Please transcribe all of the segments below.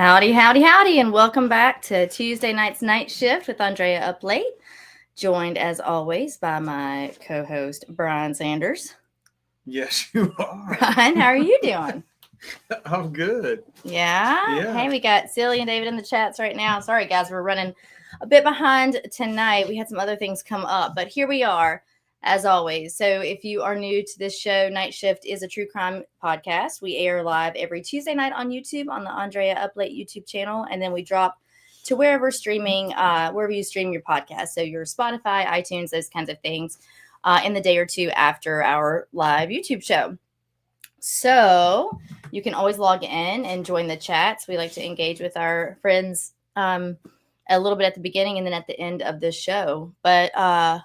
Howdy, howdy, howdy, and welcome back to Tuesday night's Night Shift with Andrea Up Late, joined as always by my co-host Brian Sanders. Yes, you are. Brian, how are you doing? I'm good. Yeah? Hey, we got Celia and David in the chats right now. Sorry, guys, we're running a bit behind tonight. We had some other things come up, but here we are. As always. So if you are new to this show, Night Shift is a true crime podcast. We air live every Tuesday night on YouTube on the Andrea Up Late YouTube channel, and then we drop to wherever you stream your podcast. So your Spotify, iTunes, those kinds of things in the day or two after our live YouTube show. So you can always log in and join the chats. We like to engage with our friends a little bit at the beginning and then at the end of the show. But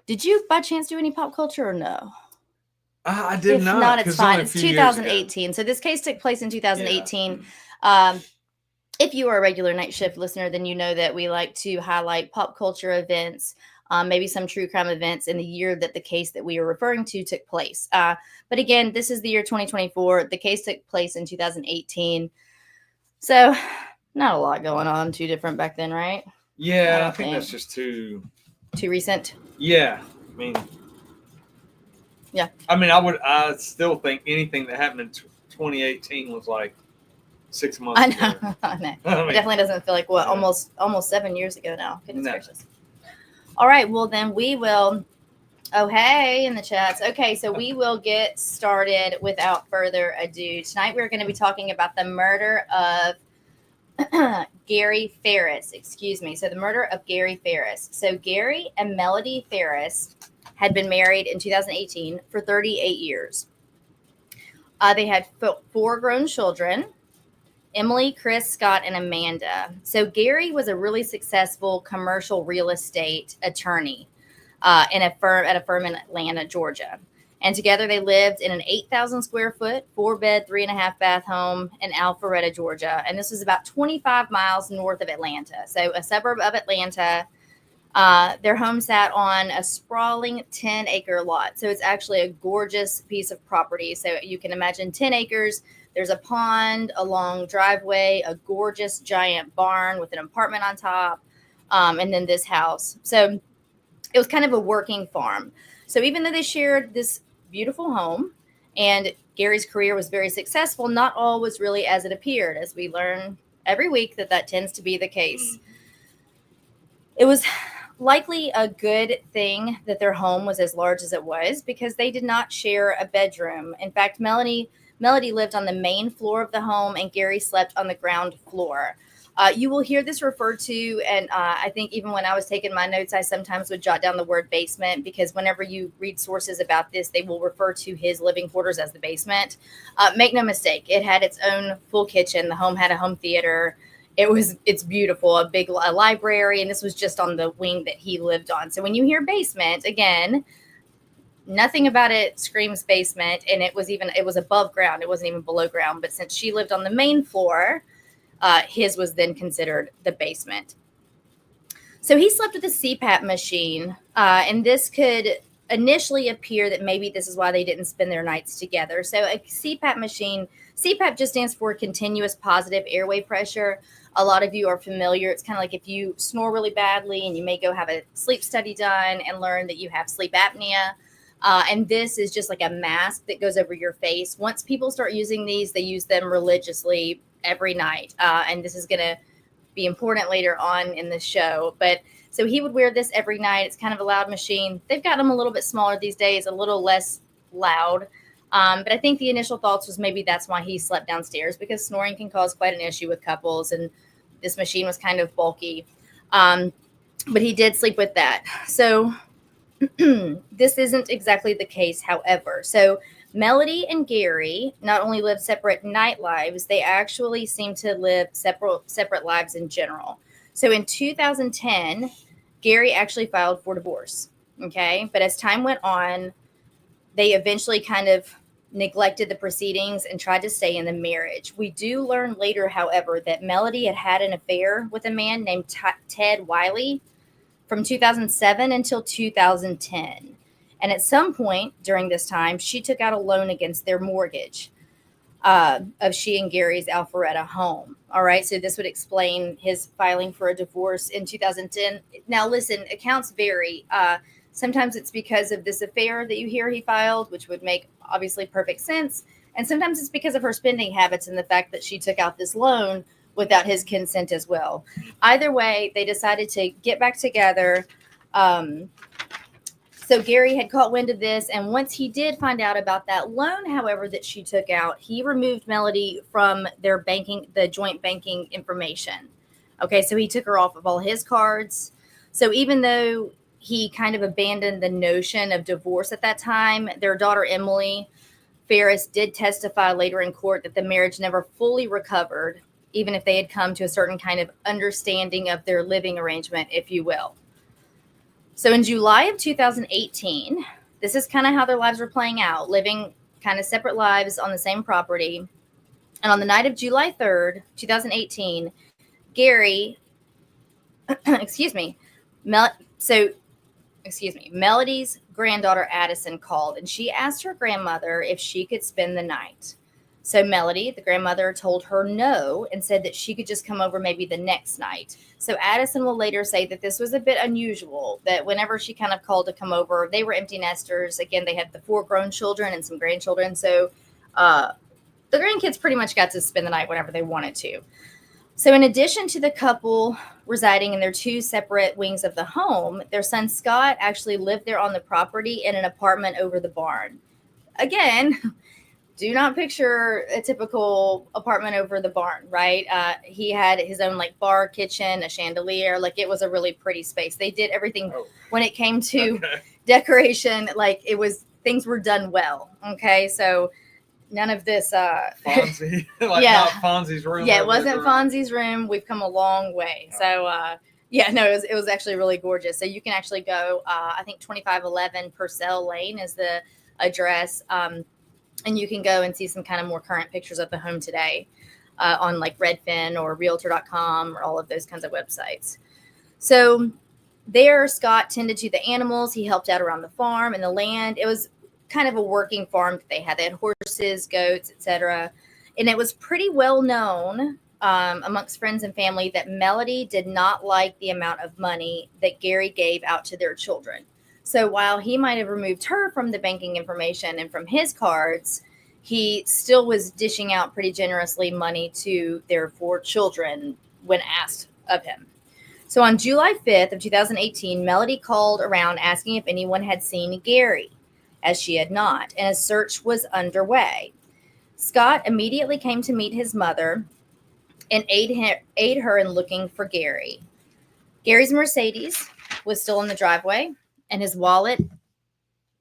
did you, by chance, do any pop culture or no? I did if not. If not, it's fine. It's 2018. So this case took place in 2018. Yeah. If you are a regular Night Shift listener, then you know that we like to highlight pop culture events, maybe some true crime events in the year that the case that we are referring to took place. But again, this is the year 2024. The case took place in 2018. So not a lot going on. Too different back then, right? Yeah, I think that's just too recent. Yeah, I mean, I still think anything that happened in 2018 was like 6 months I ago. know. It definitely doesn't feel like almost 7 years ago now. Goodness gracious. All right, well then we will. Oh hey, in the chats. Okay, so we will get started without further ado. Tonight we're going to be talking about the murder of Gary Farris. So the murder of Gary Farris. So Gary and Melody Farris had been married in 2018 for 38 years. They had 4 grown children: Emily, Chris, Scott, and Amanda. So Gary was a really successful commercial real estate attorney at a firm in Atlanta, Georgia. And together they lived in an 8,000 square foot, 4-bed, 3.5 bath home in Alpharetta, Georgia. And this was about 25 miles north of Atlanta. So a suburb of Atlanta. Their home sat on a sprawling 10-acre lot. So it's actually a gorgeous piece of property. So you can imagine 10 acres. There's a pond, a long driveway, a gorgeous giant barn with an apartment on top, and then this house. So it was kind of a working farm. So even though they shared this beautiful home and Gary's career was very successful, not all was really as it appeared, as we learn every week that tends to be the case. It was likely a good thing that their home was as large as it was, because they did not share a bedroom. In fact, Melody lived on the main floor of the home and Gary slept on the ground floor. You will hear this referred to, and I think even when I was taking my notes, I sometimes would jot down the word basement, because whenever you read sources about this, they will refer to his living quarters as the basement. Make no mistake, it had its own full kitchen. The home had a home theater. It's beautiful, a big library, and this was just on the wing that he lived on. So when you hear basement, again, nothing about it screams basement, and it was above ground. It wasn't even below ground. But since she lived on the main floor, his was then considered the basement. So he slept with a CPAP machine, and this could initially appear that maybe this is why they didn't spend their nights together. So a CPAP machine, CPAP just stands for continuous positive airway pressure. A lot of you are familiar. It's kind of like if you snore really badly and you may go have a sleep study done and learn that you have sleep apnea. And this is just like a mask that goes over your face. Once people start using these, they use them religiously every night. And this is going to be important later on in the show. But so he would wear this every night. It's kind of a loud machine. They've got them a little bit smaller these days, a little less loud. But I think the initial thoughts was maybe that's why he slept downstairs, because snoring can cause quite an issue with couples. And this machine was kind of bulky. But he did sleep with that. So this isn't exactly the case, however. So Melody and Gary not only lived separate night lives, they actually seemed to live separate lives in general. So in 2010, Gary actually filed for divorce. Okay. But as time went on, they eventually kind of neglected the proceedings and tried to stay in the marriage. We do learn later, however, that Melody had an affair with a man named Ted Wiley from 2007 until 2010. And at some point during this time, she took out a loan against their mortgage. of she and Gary's Alpharetta home. All right. So this would explain his filing for a divorce in 2010. Now, listen, accounts vary. Sometimes it's because of this affair that you hear he filed, which would make obviously perfect sense. And sometimes it's because of her spending habits and the fact that she took out this loan without his consent as well. Either way, they decided to get back together. So Gary had caught wind of this, and once he did find out about that loan, however, that she took out, he removed Melody from their banking, the joint banking information. Okay, so he took her off of all his cards. So even though he kind of abandoned the notion of divorce at that time, their daughter Emily Farris did testify later in court that the marriage never fully recovered, even if they had come to a certain kind of understanding of their living arrangement, if you will. So in July of 2018, this is kind of how their lives were playing out, living kind of separate lives on the same property. And on the night of July 3rd, 2018, Gary, Melody's granddaughter Addison called, and she asked her grandmother if she could spend the night. So Melody, the grandmother, told her no and said that she could just come over maybe the next night. So Addison will later say that this was a bit unusual, that whenever she kind of called to come over, they were empty nesters. Again, they had the 4 grown children and some grandchildren. So the grandkids pretty much got to spend the night whenever they wanted to. So in addition to the couple residing in their 2 separate wings of the home, their son Scott actually lived there on the property in an apartment over the barn. Again, do not picture a typical apartment over the barn, right? He had his own like bar, kitchen, a chandelier. Like it was a really pretty space. They did everything when it came to decoration. Like things were done well. Okay. So none of this, Fonzie, not Fonzie's room. Yeah, it wasn't Fonzie's room. We've come a long way. So, it was actually really gorgeous. So you can actually go, I think 2511 Purcell Lane is the address. And you can go and see some kind of more current pictures of the home today on like Redfin or Realtor.com or all of those kinds of websites. So there, Scott tended to the animals. He helped out around the farm and the land. It was kind of a working farm that they had. They had horses, goats, etc. And it was pretty well known amongst friends and family that Melody did not like the amount of money that Gary gave out to their children. So while he might have removed her from the banking information and from his cards, he still was dishing out pretty generously money to their 4 children when asked of him. So on July 5th of 2018, Melody called around asking if anyone had seen Gary, as she had not, and a search was underway. Scott immediately came to meet his mother and aid her in looking for Gary. Gary's Mercedes was still in the driveway, and his wallet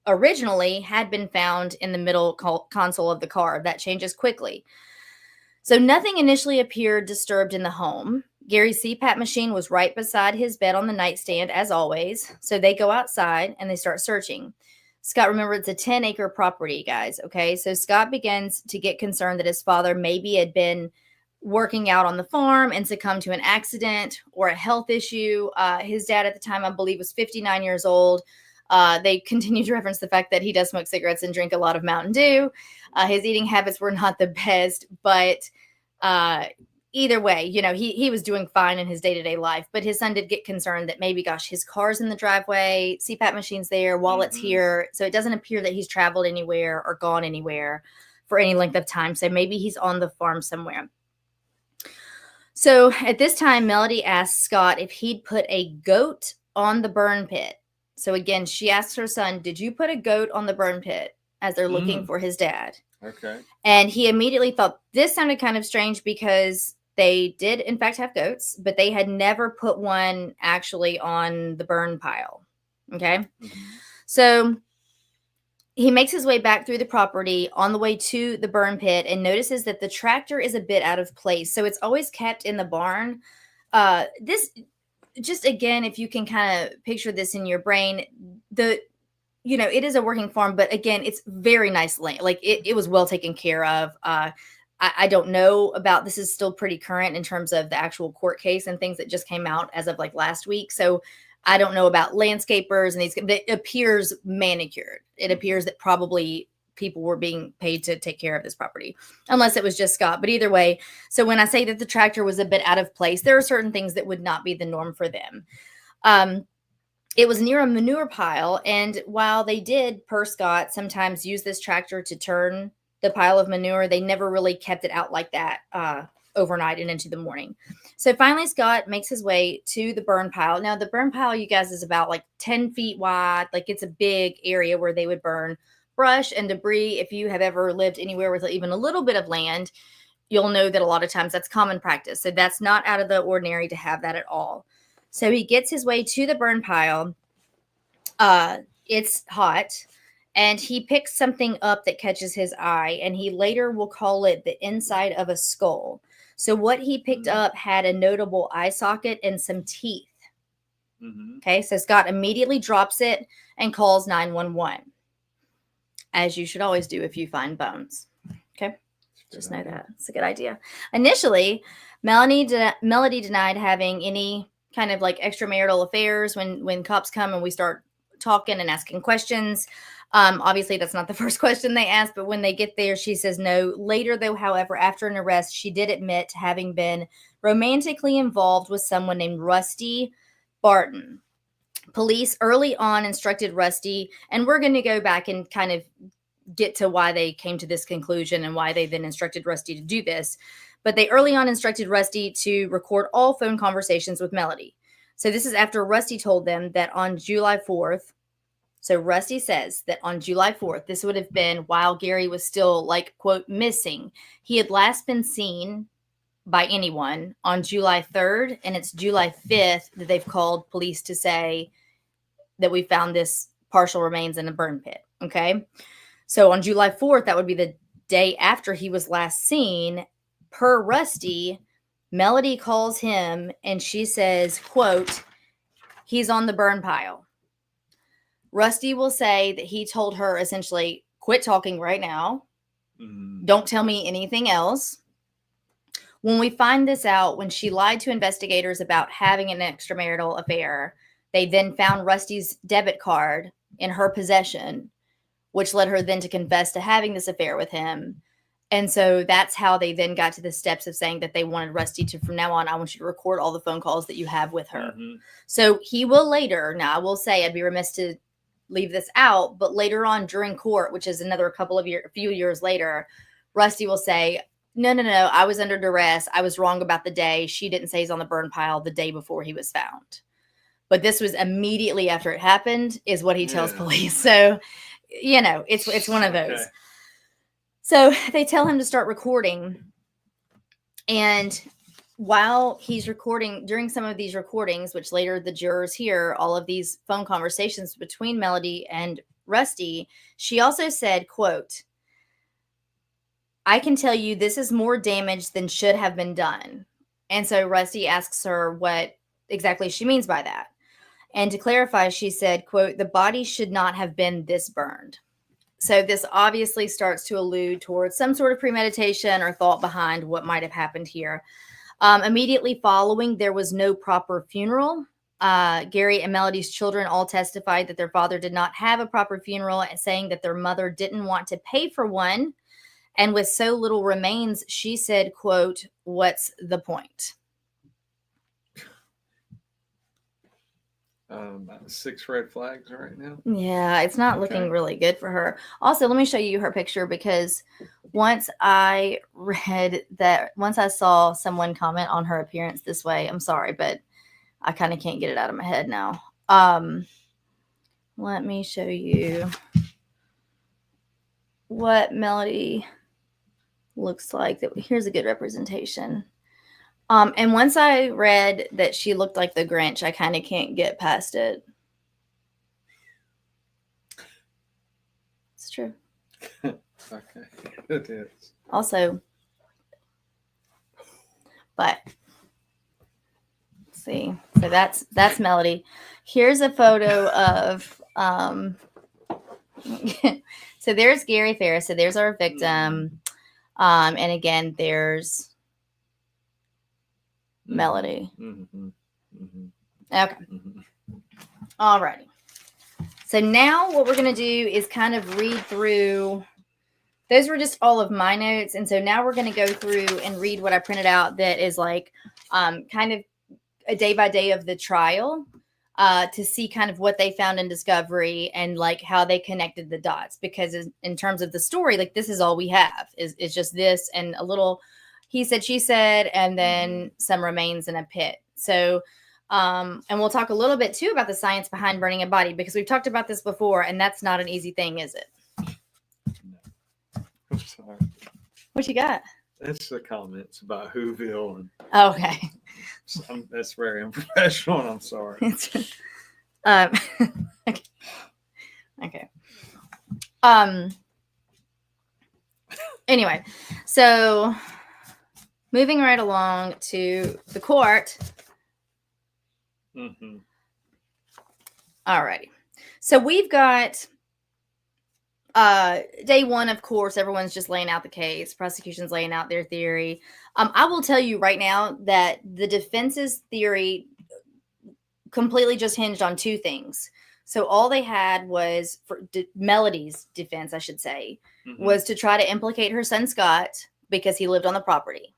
originally had been found in the middle console of the car. That changes quickly. So nothing initially appeared disturbed in the home. Gary's CPAP machine was right beside his bed on the nightstand, as always. So they go outside and they start searching. Scott, remember, it's a 10-acre property, guys. Okay, so Scott begins to get concerned that his father maybe had been working out on the farm and succumbed to an accident or a health issue. His dad at the time, I believe, was 59 years old. They continue to reference the fact that he does smoke cigarettes and drink a lot of Mountain Dew. His eating habits were not the best, but either way, he was doing fine in his day-to-day life. But his son did get concerned that maybe, gosh, his car's in the driveway, CPAP machine's there, wallet's here. So it doesn't appear that he's traveled anywhere or gone anywhere for any length of time. So maybe he's on the farm somewhere. So at this time, Melody asked Scott if he'd put a goat on the burn pit. So again, she asks her son, did you put a goat on the burn pit, as they're looking for his dad? Okay. And he immediately thought this sounded kind of strange because they did, in fact, have goats, but they had never put one actually on the burn pile. Okay. Mm-hmm. So he makes his way back through the property on the way to the burn pit and notices that the tractor is a bit out of place. So it's always kept in the barn. This, just again, if you can kind of picture this in your brain, it is a working farm, but again, it's very nice land. Like it was well taken care of. I don't know about, this is still pretty current in terms of the actual court case and things that just came out as of like last week. So I don't know about landscapers and it appears manicured. It appears that probably people were being paid to take care of this property, unless it was just Scott. But either way, so when I say that the tractor was a bit out of place, there are certain things that would not be the norm for them. It was near a manure pile, and while they did, per Scott, sometimes use this tractor to turn the pile of manure, they never really kept it out like that overnight and into the morning. So finally, Scott makes his way to the burn pile. Now, the burn pile, you guys, is about like 10 feet wide. Like, it's a big area where they would burn brush and debris. If you have ever lived anywhere with even a little bit of land, you'll know that a lot of times that's common practice. So that's not out of the ordinary to have that at all. So he gets his way to the burn pile. It's hot, and he picks something up that catches his eye, and he later will call it the inside of a skull. So what he picked up had a notable eye socket and some teeth. Okay, so Scott immediately drops it and calls 911, as you should always do if you find bones. Okay, just know that. It's a good idea. Initially, Melody denied having any kind of like extramarital affairs when cops come and we start talking and asking questions. Obviously, that's not the first question they ask, but when they get there, she says no. Later, though, however, after an arrest, she did admit to having been romantically involved with someone named Rusty Barton. Police early on instructed Rusty, and we're going to go back and kind of get to why they came to this conclusion and why they then instructed Rusty to do this. But they early on instructed Rusty to record all phone conversations with Melody. So this is after Rusty told them that on July 4th, so Rusty says that on July 4th, this would have been while Gary was still, like, quote, missing. He had last been seen by anyone on July 3rd, and it's July 5th that they've called police to say that we found this partial remains in a burn pit, okay? So on July 4th, that would be the day after he was last seen. Per Rusty, Melody calls him and she says, quote, he's on the burn pile. Rusty will say that he told her essentially, quit talking right now. Don't tell me anything else. When we find this out, when she lied to investigators about having an extramarital affair, they then found Rusty's debit card in her possession, which led her then to confess to having this affair with him. And so that's how they then got to the steps of saying that they wanted Rusty to, from now on, I want you to record all the phone calls that you have with her. So he will later, now I will say, I'd be remiss to leave this out, but later on during court, which is another few years later, Rusty will say, no, I was under duress. I was wrong about the day. She didn't say he's on the burn pile the day before he was found. But this was immediately after it happened, is what he tells police. So, you know, it's one of those. Okay. So they tell him to start recording. And while he's recording, during some of these recordings, which later the jurors hear all of these phone conversations between Melody and Rusty, she also said, quote, I can tell you this is more damage than should have been done. And so Rusty asks her what exactly she means by that. And to clarify, she said, quote, the body should not have been this burned. So this obviously starts to allude towards some sort of premeditation or thought behind what might have happened here. Immediately following, there was no proper funeral. Gary and Melody's children all testified that their father did not have a proper funeral, saying that their mother didn't want to pay for one. And with so little remains, she said, quote, what's the point? 6 red flags right now. Yeah, it's not looking really good for her. Also, let me show you her picture, because once I saw someone comment on her appearance this way, I'm sorry, but I kind of can't get it out of my head now. Let me show you what Melody looks like. Here's a good representation. And once I read that she looked like the Grinch, I kind of can't get past it. It's true. Okay, it is. Also, but let's see. So that's Melody. Here's a photo of so there's Gary Farris. So there's our victim. And again, there's Melody. Okay. All righty. So now what we're going to do is kind of read through those were just all of my notes. And so now we're going to go through and read what I printed out that is like kind of a day by day of the trial to see kind of what they found in discovery and like how they connected the dots. Because in terms of the story, like this is all we have is just this and a little he said, she said, and then some remains in a pit. So, and we'll talk a little bit too about the science behind burning a body, because we've talked about this before, and that's not an easy thing, is it? No. I'm sorry. What you got? That's the comments about Whoville. And okay. That's very unprofessional, and I'm sorry. Okay. Anyway, so moving right along to the court. Mm-hmm. All righty. So we've got day one, of course, everyone's just laying out the case. Prosecution's laying out their theory. I will tell you right now that the defense's theory completely just hinged on two things. So all they had was, for Melody's defense, I should say, was to try to implicate her son, Scott, because he lived on the property.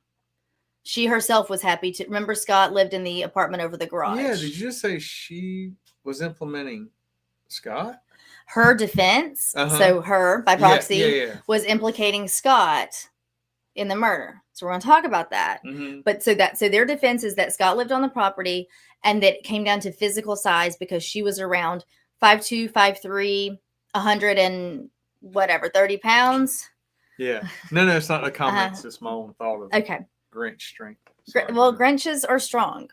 She herself was happy to. Remember, Scott lived in the apartment over the garage. Yeah, did you just say she was implementing Scott? Her defense, so her, by proxy, was implicating Scott in the murder. So we're going to talk about that. But so their defense is that Scott lived on the property and that it came down to physical size because she was around 5'2", 5'3", 100 and whatever, 30 pounds. Yeah. No, it's not a comment. It's just my own thought of Grinch strength. Well, Grinches are strong.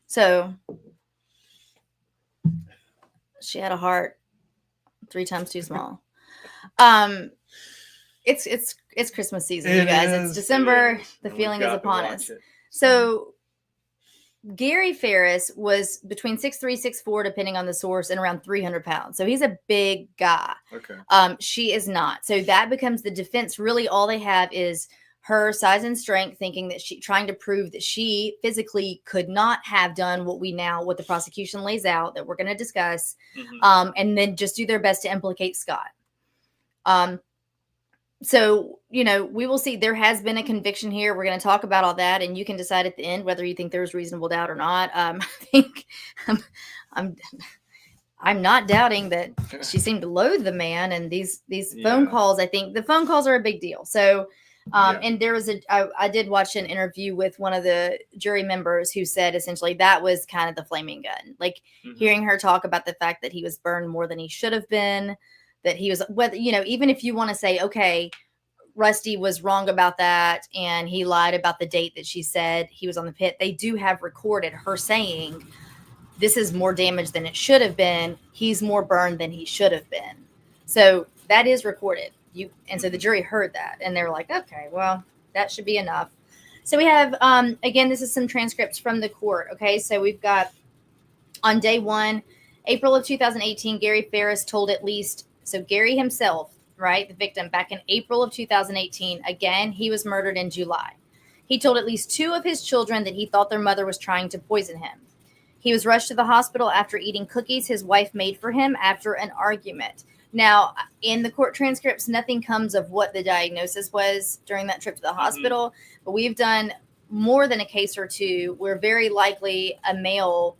So she had a heart 3 times too small. It's Christmas season, you guys. It's December. The feeling is upon us. So Gary Farris was between 6'3", 6'4", depending on the source, and around 300 pounds. So he's a big guy. Okay. She is not. So that becomes the defense. Really, all they have is her size and strength, thinking that trying to prove that she physically could not have done what the prosecution lays out that we're going to discuss, and then just do their best to implicate Scott. So, we will see. There has been a conviction here. We're going to talk about all that, and you can decide at the end whether you think there's reasonable doubt or not. I think I'm not doubting that she seemed to loathe the man, and these phone calls. I think the phone calls are a big deal. So. And there was I did watch an interview with one of the jury members who said essentially that was kind of the flaming gun, like hearing her talk about the fact that he was burned more than he should have been, that he was, whether, even if you want to say, okay, Rusty was wrong about that and he lied about the date that she said he was on the pit, they do have recorded her saying, this is more damage than it should have been. He's more burned than he should have been. So that is recorded. And so the jury heard that and they were like, okay, well, that should be enough. So we have, again, this is some transcripts from the court. Okay. So we've got on day one, April of 2018, Gary Farris told Gary himself, right, the victim, back in April of 2018, again, he was murdered in July. He told at least 2 of his children that he thought their mother was trying to poison him. He was rushed to the hospital after eating cookies his wife made for him after an argument. Now, in the court transcripts, nothing comes of what the diagnosis was during that trip to the hospital, but we've done more than a case or two where very likely a male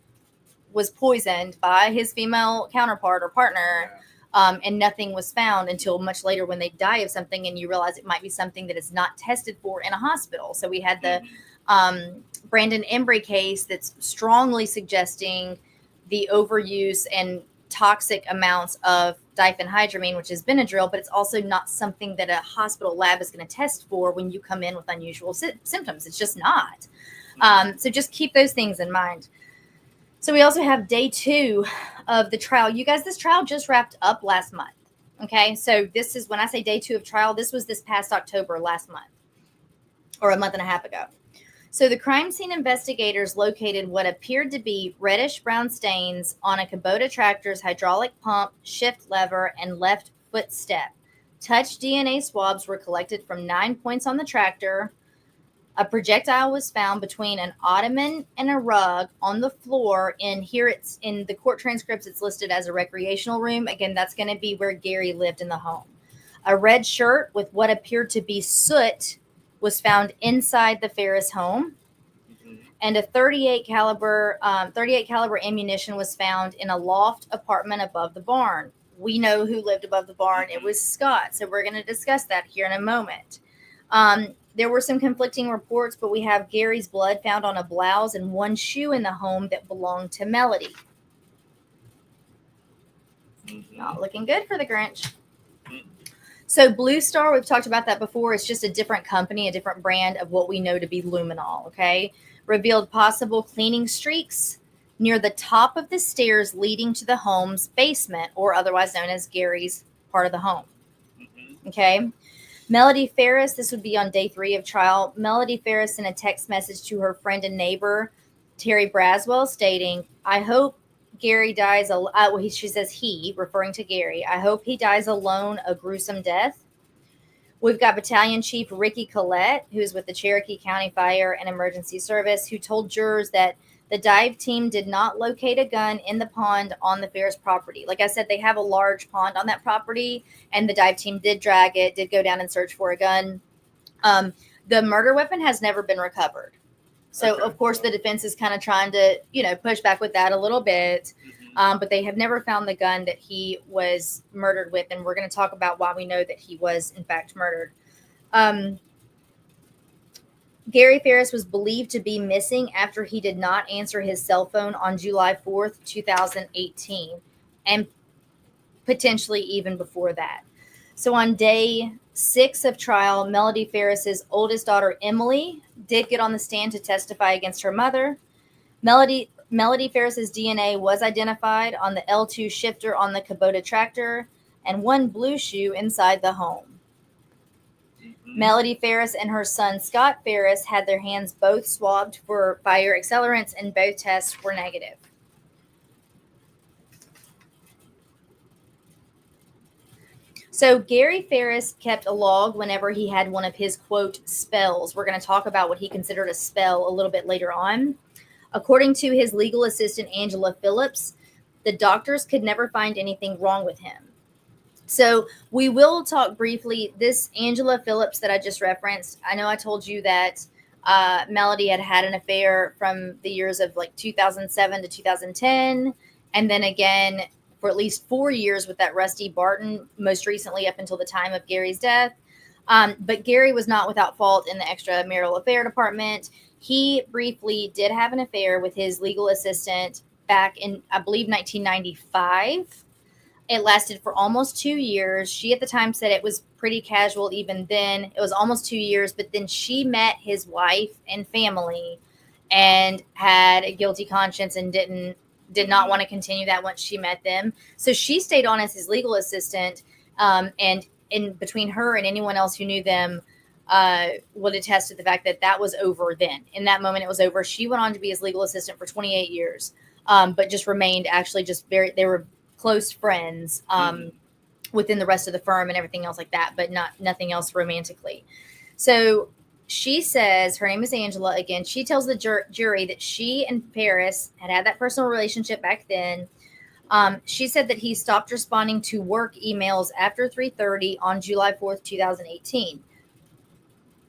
was poisoned by his female counterpart or partner, and nothing was found until much later when they die of something and you realize it might be something that is not tested for in a hospital. So we had the Brandon Embry case that's strongly suggesting the overuse and toxic amounts of diphenhydramine, which is Benadryl, but it's also not something that a hospital lab is going to test for when you come in with unusual symptoms. It's just not. So just keep those things in mind. So we also have day 2 of the trial. You guys, this trial just wrapped up last month. Okay. So this is when I say day 2 of trial, this was this past October last month or a month and a half ago. So the crime scene investigators located what appeared to be reddish brown stains on a Kubota tractor's hydraulic pump, shift lever, and left foot step. Touch DNA swabs were collected from 9 points on the tractor. A projectile was found between an ottoman and a rug on the floor. And here it's in the court transcripts, it's listed as a recreational room. Again, that's going to be where Gary lived in the home. A red shirt with what appeared to be soot was found inside the Farris home. And a 38 caliber ammunition was found in a loft apartment above the barn. We know who lived above the barn. It was Scott. So we're going to discuss that here in a moment. There were some conflicting reports, but we have Gary's blood found on a blouse and one shoe in the home that belonged to Melody. Not looking good for the Grinch. So Blue Star, we've talked about that before. It's just a different company, a different brand of what we know to be luminol, okay? Revealed possible cleaning streaks near the top of the stairs leading to the home's basement, or otherwise known as Gary's part of the home. Okay? Melody Farris, this would be on day 3 of trial. Melody Farris sent a text message to her friend and neighbor, Terry Braswell, stating, I hope Gary dies, she says he, referring to Gary, I hope he dies alone a gruesome death. We've got Battalion Chief Ricky Collette, who is with the Cherokee County Fire and Emergency Service, who told jurors that the dive team did not locate a gun in the pond on the Farris property. Like I said, they have a large pond on that property, and the dive team did drag it, did go down and search for a gun. The murder weapon has never been recovered. So, okay. Of course, the defense is kind of trying to, push back with that a little bit. But they have never found the gun that he was murdered with. And we're going to talk about why we know that he was, in fact, murdered. Gary Farris was believed to be missing after he did not answer his cell phone on July 4th, 2018, and potentially even before that. So on day 6 of trial, Melody Farris's oldest daughter, Emily, did get on the stand to testify against her mother. Melody Farris's DNA was identified on the L2 shifter on the Kubota tractor and one blue shoe inside the home. Melody Farris and her son, Scott Farris, had their hands both swabbed for fire accelerants, and both tests were negative. So Gary Farris kept a log whenever he had one of his, quote, spells. We're going to talk about what he considered a spell a little bit later on. According to his legal assistant, Angela Phillips, the doctors could never find anything wrong with him. So we will talk briefly. This Angela Phillips that I just referenced, I know I told you that Melody had an affair from the years of like 2007 to 2010. And then again, for at least 4 years with that Rusty Barton, most recently up until the time of Gary's death. But Gary was not without fault in the extramarital affair department. He briefly did have an affair with his legal assistant back in, I believe, 1995. It lasted for almost 2 years. She at the time said it was pretty casual even then. It was almost 2 years, but then she met his wife and family and had a guilty conscience and did not want to continue that once she met them. So she stayed on as his legal assistant, and in between her and anyone else who knew them would attest to the fact that that was over then. In that moment, it was over. She went on to be his legal assistant for 28 years, but just remained actually just they were close friends within the rest of the firm and everything else like that, but nothing else romantically. So she says, her name is Angela again, she tells the jury that she and Farris had that personal relationship back then. She said that he stopped responding to work emails after 3:30 on July 4th, 2018.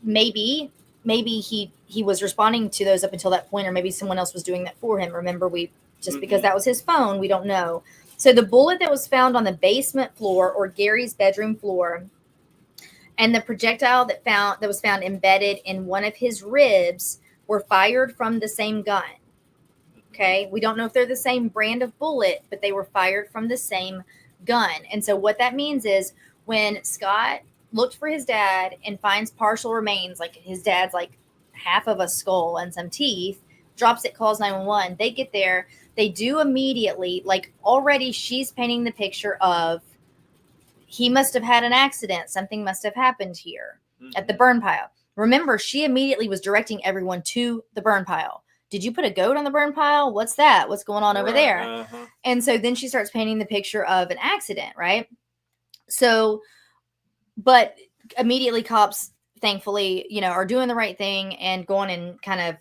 Maybe he was responding to those up until that point, or maybe someone else was doing that for him. Remember, because that was his phone, we don't know. So the bullet that was found on the basement floor or Gary's bedroom floor, and the projectile that was found embedded in one of his ribs were fired from the same gun. Okay, we don't know if they're the same brand of bullet, but they were fired from the same gun. And so what that means is when Scott looked for his dad and finds partial remains, like his dad's like half of a skull and some teeth, drops it, calls 911. They get there. They do immediately, like already she's painting the picture of he must have had an accident. Something must have happened here at the burn pile. Remember, she immediately was directing everyone to the burn pile. Did you put a goat on the burn pile? What's that? What's going on over there? And so then she starts painting the picture of an accident, right? So, but immediately cops, thankfully, are doing the right thing and going and kind of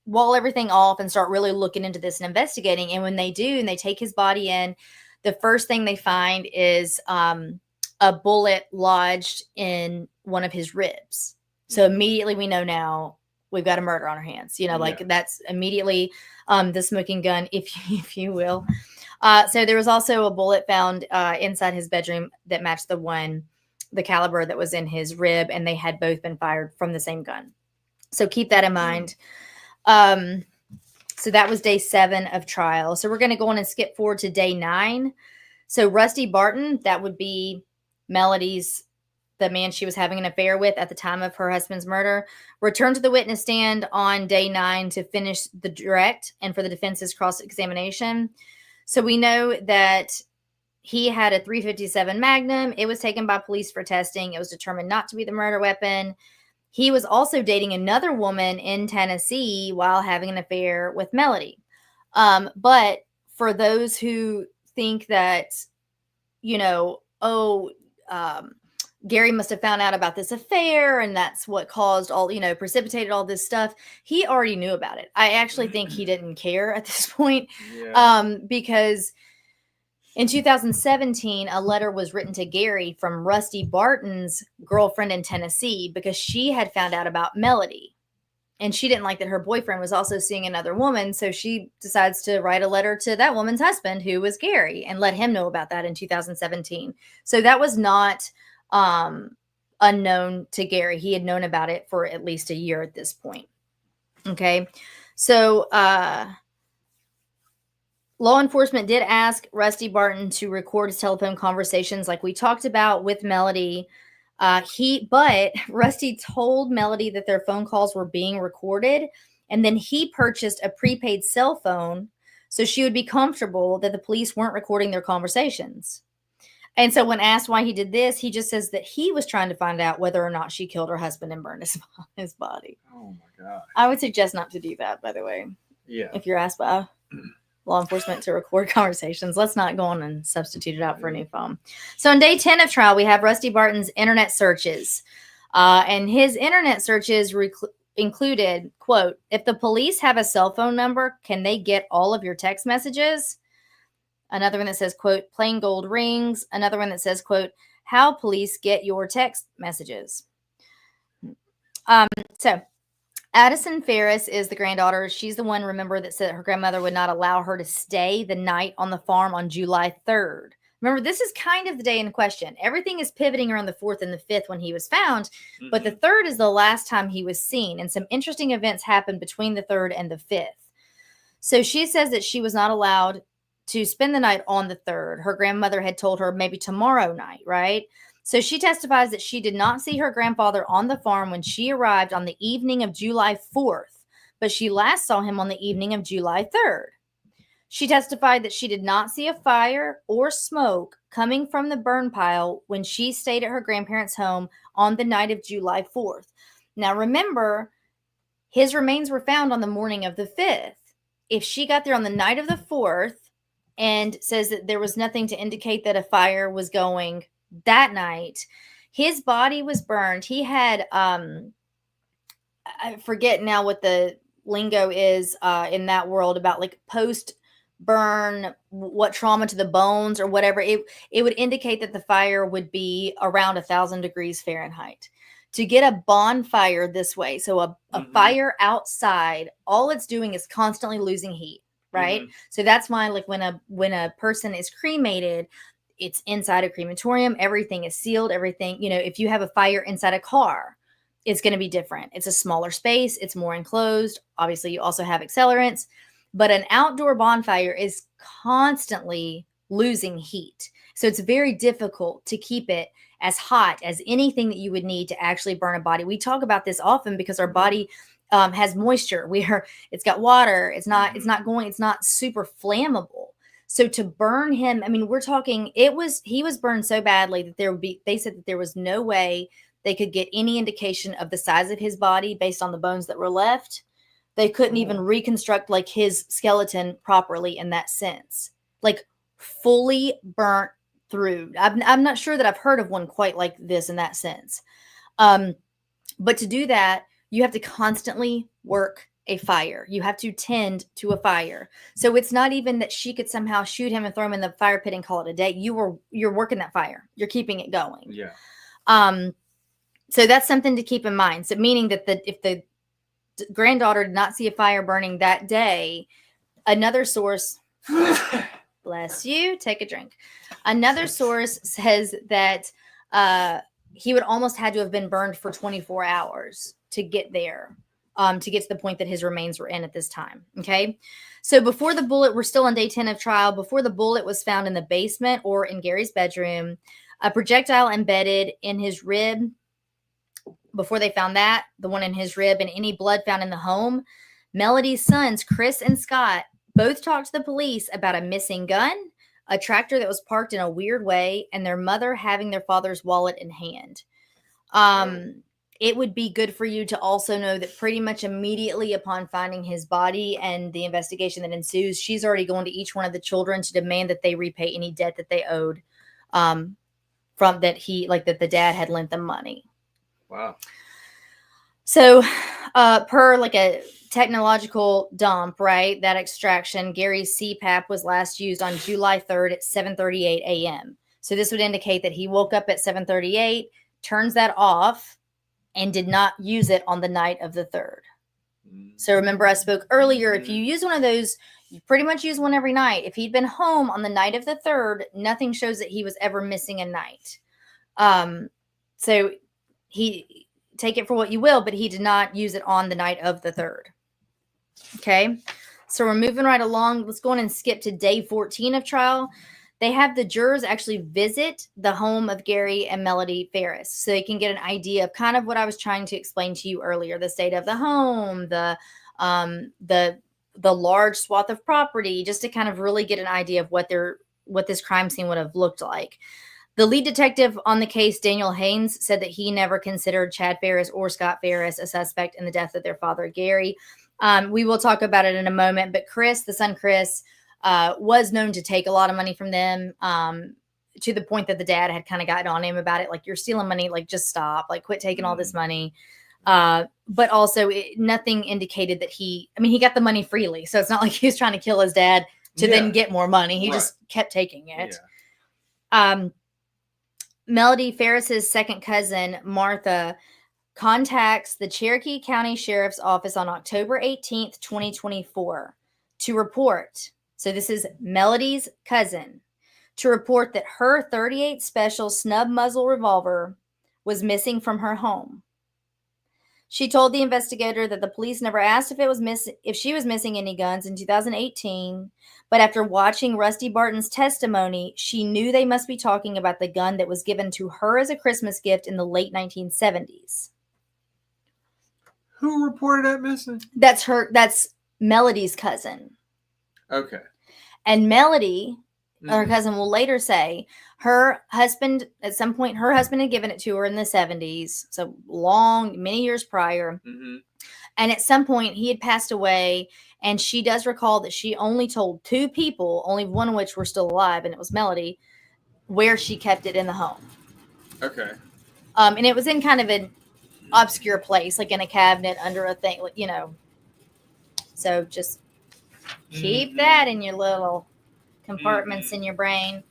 wall everything off and start really looking into this and investigating. And when they do, and they take his body in, the first thing they find is a bullet lodged in one of his ribs. So immediately we know now we've got a murder on our hands. Like that's immediately the smoking gun, if you will. So there was also a bullet found inside his bedroom that matched the caliber that was in his rib, and they had both been fired from the same gun. So keep that in mind. So that was day 7 of trial. So we're going to go on and skip forward to day 9. So Rusty Barton, that would be Melody's, the man she was having an affair with at the time of her husband's murder, returned to the witness stand on day 9 to finish the direct and for the defense's cross-examination. So we know that he had a .357 Magnum. It was taken by police for testing. It was determined not to be the murder weapon. He was also dating another woman in Tennessee while having an affair with Melody. But for those who think that, Gary must have found out about this affair and that's what caused precipitated all this stuff. He already knew about it. I actually think he didn't care at this point, because in 2017, a letter was written to Gary from Rusty Barton's girlfriend in Tennessee because she had found out about Melody. And she didn't like that her boyfriend was also seeing another woman. So she decides to write a letter to that woman's husband, who was Gary, and let him know about that in 2017. So that was not unknown to Gary. He had known about it for at least a year at this point. Okay. So law enforcement did ask Rusty Barton to record his telephone conversations like we talked about with Melody. But Rusty told Melody that their phone calls were being recorded, and then he purchased a prepaid cell phone so she would be comfortable that the police weren't recording their conversations. And so when asked why he did this, he just says that he was trying to find out whether or not she killed her husband and burned his body. Oh my God. I would suggest not to do that, by the way. Yeah. If you're asked by law enforcement to record conversations, let's not go on and substitute it out for a new phone. So on day 10 of trial, we have Rusty Barton's internet searches. And his internet searches included, quote, if the police have a cell phone number, can they get all of your text messages? Another one that says, quote, plain gold rings. Another one that says, quote, how police get your text messages. So Addison Farris is the granddaughter. She's the one, remember, that said her grandmother would not allow her to stay the night on the farm on July 3rd. Remember, this is kind of the day in question. Everything is pivoting around the 4th and the 5th when he was found, but the 3rd is the last time he was seen, and some interesting events happened between the 3rd and the 5th. So she says that she was not allowed to spend the night on the 3rd. Her grandmother had told her maybe tomorrow night, right? So she testifies that she did not see her grandfather on the farm when she arrived on the evening of July 4th, but she last saw him on the evening of July 3rd. She testified that she did not see a fire or smoke coming from the burn pile when she stayed at her grandparents' home on the night of July 4th. Now remember, his remains were found on the morning of the 5th. If she got there on the night of the 4th and says that there was nothing to indicate that a fire was going that night, his body was burned. He had, I forget now what the lingo is in that world about like post-burn, what trauma to the bones or whatever. It would indicate that the fire would be around 1,000 degrees Fahrenheit. To get a bonfire this way, so a fire outside, all it's doing is constantly losing heat, right? So that's why, like when a person is cremated, it's inside a crematorium. Everything is sealed. Everything, if you have a fire inside a car, it's going to be different. It's a smaller space. It's more enclosed. Obviously, you also have accelerants, but an outdoor bonfire is constantly losing heat. So it's very difficult to keep it as hot as anything that you would need to actually burn a body. We talk about this often because our body has moisture. It's got water. It's not super flammable. So to burn him, I mean, we're talking, he was burned so badly that they said that there was no way they could get any indication of the size of his body based on the bones that were left. They couldn't even reconstruct like his skeleton properly in that sense, like fully burnt through. I'm not sure that I've heard of one quite like this in that sense. But to do that, you have to constantly work a fire. You have to tend to a fire. So it's not even that she could somehow shoot him and throw him in the fire pit and call it a day. You're working that fire. You're keeping it going. Yeah. So that's something to keep in mind. So meaning that if the granddaughter did not see a fire burning that day, another source, bless you, take a drink. Another source says that he would almost had to have been burned for 24 hours to get there, to get to the point that his remains were in at this time. Okay. So before the bullet, we're still on day 10 of trial. Before the bullet was found in the basement or in Gary's bedroom, a projectile embedded in his rib. Before they found that, the one in his rib, and any blood found in the home, Melody's sons, Chris and Scott, both talked to the police about a missing gun, a tractor that was parked in a weird way, and their mother having their father's wallet in hand. It would be good for you to also know that pretty much immediately upon finding his body and the investigation that ensues, she's already going to each one of the children to demand that they repay any debt that they owed from that that the dad had lent them money. Wow. So, per like a technological dump, right? That extraction, Gary's CPAP was last used on July 3rd at 7:38 a.m. So this would indicate that he woke up at 7:38, turns that off, and did not use it on the night of the 3rd. So remember, I spoke earlier, if you use one of those, you pretty much use one every night. If he'd been home on the night of the 3rd, nothing shows that he was ever missing a night. So he, take it for what you will, but he did not use it on the night of the 3rd. Okay. So we're moving right along. Let's go on and skip to day 14 of trial. They have the jurors actually visit the home of Gary and Melody Farris so they can get an idea of kind of what I was trying to explain to you earlier, the state of the home, the large swath of property, just to kind of really get an idea of what this crime scene would have looked like. The lead detective on the case, Daniel Haynes, said that he never considered Chad Farris or Scott Farris a suspect in the death of their father, Gary. We will talk about it in a moment, but Chris, the son Chris, was known to take a lot of money from them, to the point that the dad had kind of gotten on him about it. Like, you're stealing money, like, just stop, like, quit taking all this money. But also nothing indicated that he got the money freely. So it's not like he was trying to kill his dad to then get more money. He just kept taking it. Yeah. Melody Farris's second cousin, Martha, contacts the Cherokee County Sheriff's Office on October 18th, 2024 to report. So this is Melody's cousin, to report that her .38 Special snub muzzle revolver was missing from her home. She told the investigator that the police never asked if she was missing any guns in 2018, but after watching Rusty Barton's testimony, she knew they must be talking about the gun that was given to her as a Christmas gift in the late 1970s. Who reported that missing? That's Melody's cousin. Okay. And Melody, her cousin, will later say her husband, at some point, her husband had given it to her in the 70s. So many years prior. Mm-hmm. And at some point he had passed away. And she does recall that she only told 2 people, only one of which were still alive, and it was Melody, where she kept it in the home. Okay. And it was in kind of an obscure place, like in a cabinet under a thing, you know. So just keep that in your little compartments in your brain.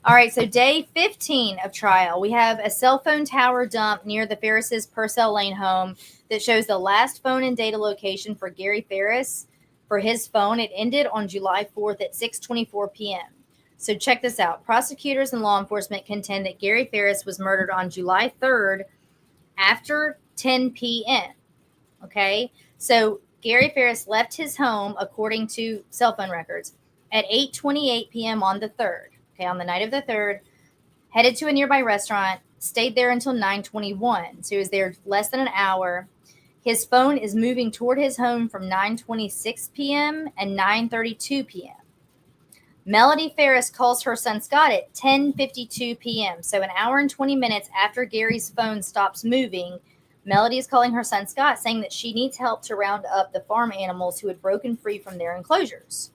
All right, so day 15 of trial, we have a cell phone tower dump near the Farris's Purcell Lane home that shows the last phone and data location for Gary Farris. For his phone, it ended on July 4th at 6:24 p.m. So check this out. Prosecutors and law enforcement contend that Gary Farris was murdered on July 3rd after 10 p.m. Okay, so Gary Farris left his home, according to cell phone records, at 8:28 p.m. on the 3rd. Okay, on the night of the 3rd, headed to a nearby restaurant, stayed there until 9:21. So he was there less than an hour. His phone is moving toward his home from 9:26 p.m. and 9:32 p.m. Melody Farris calls her son Scott at 10:52 p.m. So an hour and 20 minutes after Gary's phone stops moving, Melody is calling her son Scott, saying that she needs help to round up the farm animals who had broken free from their enclosures.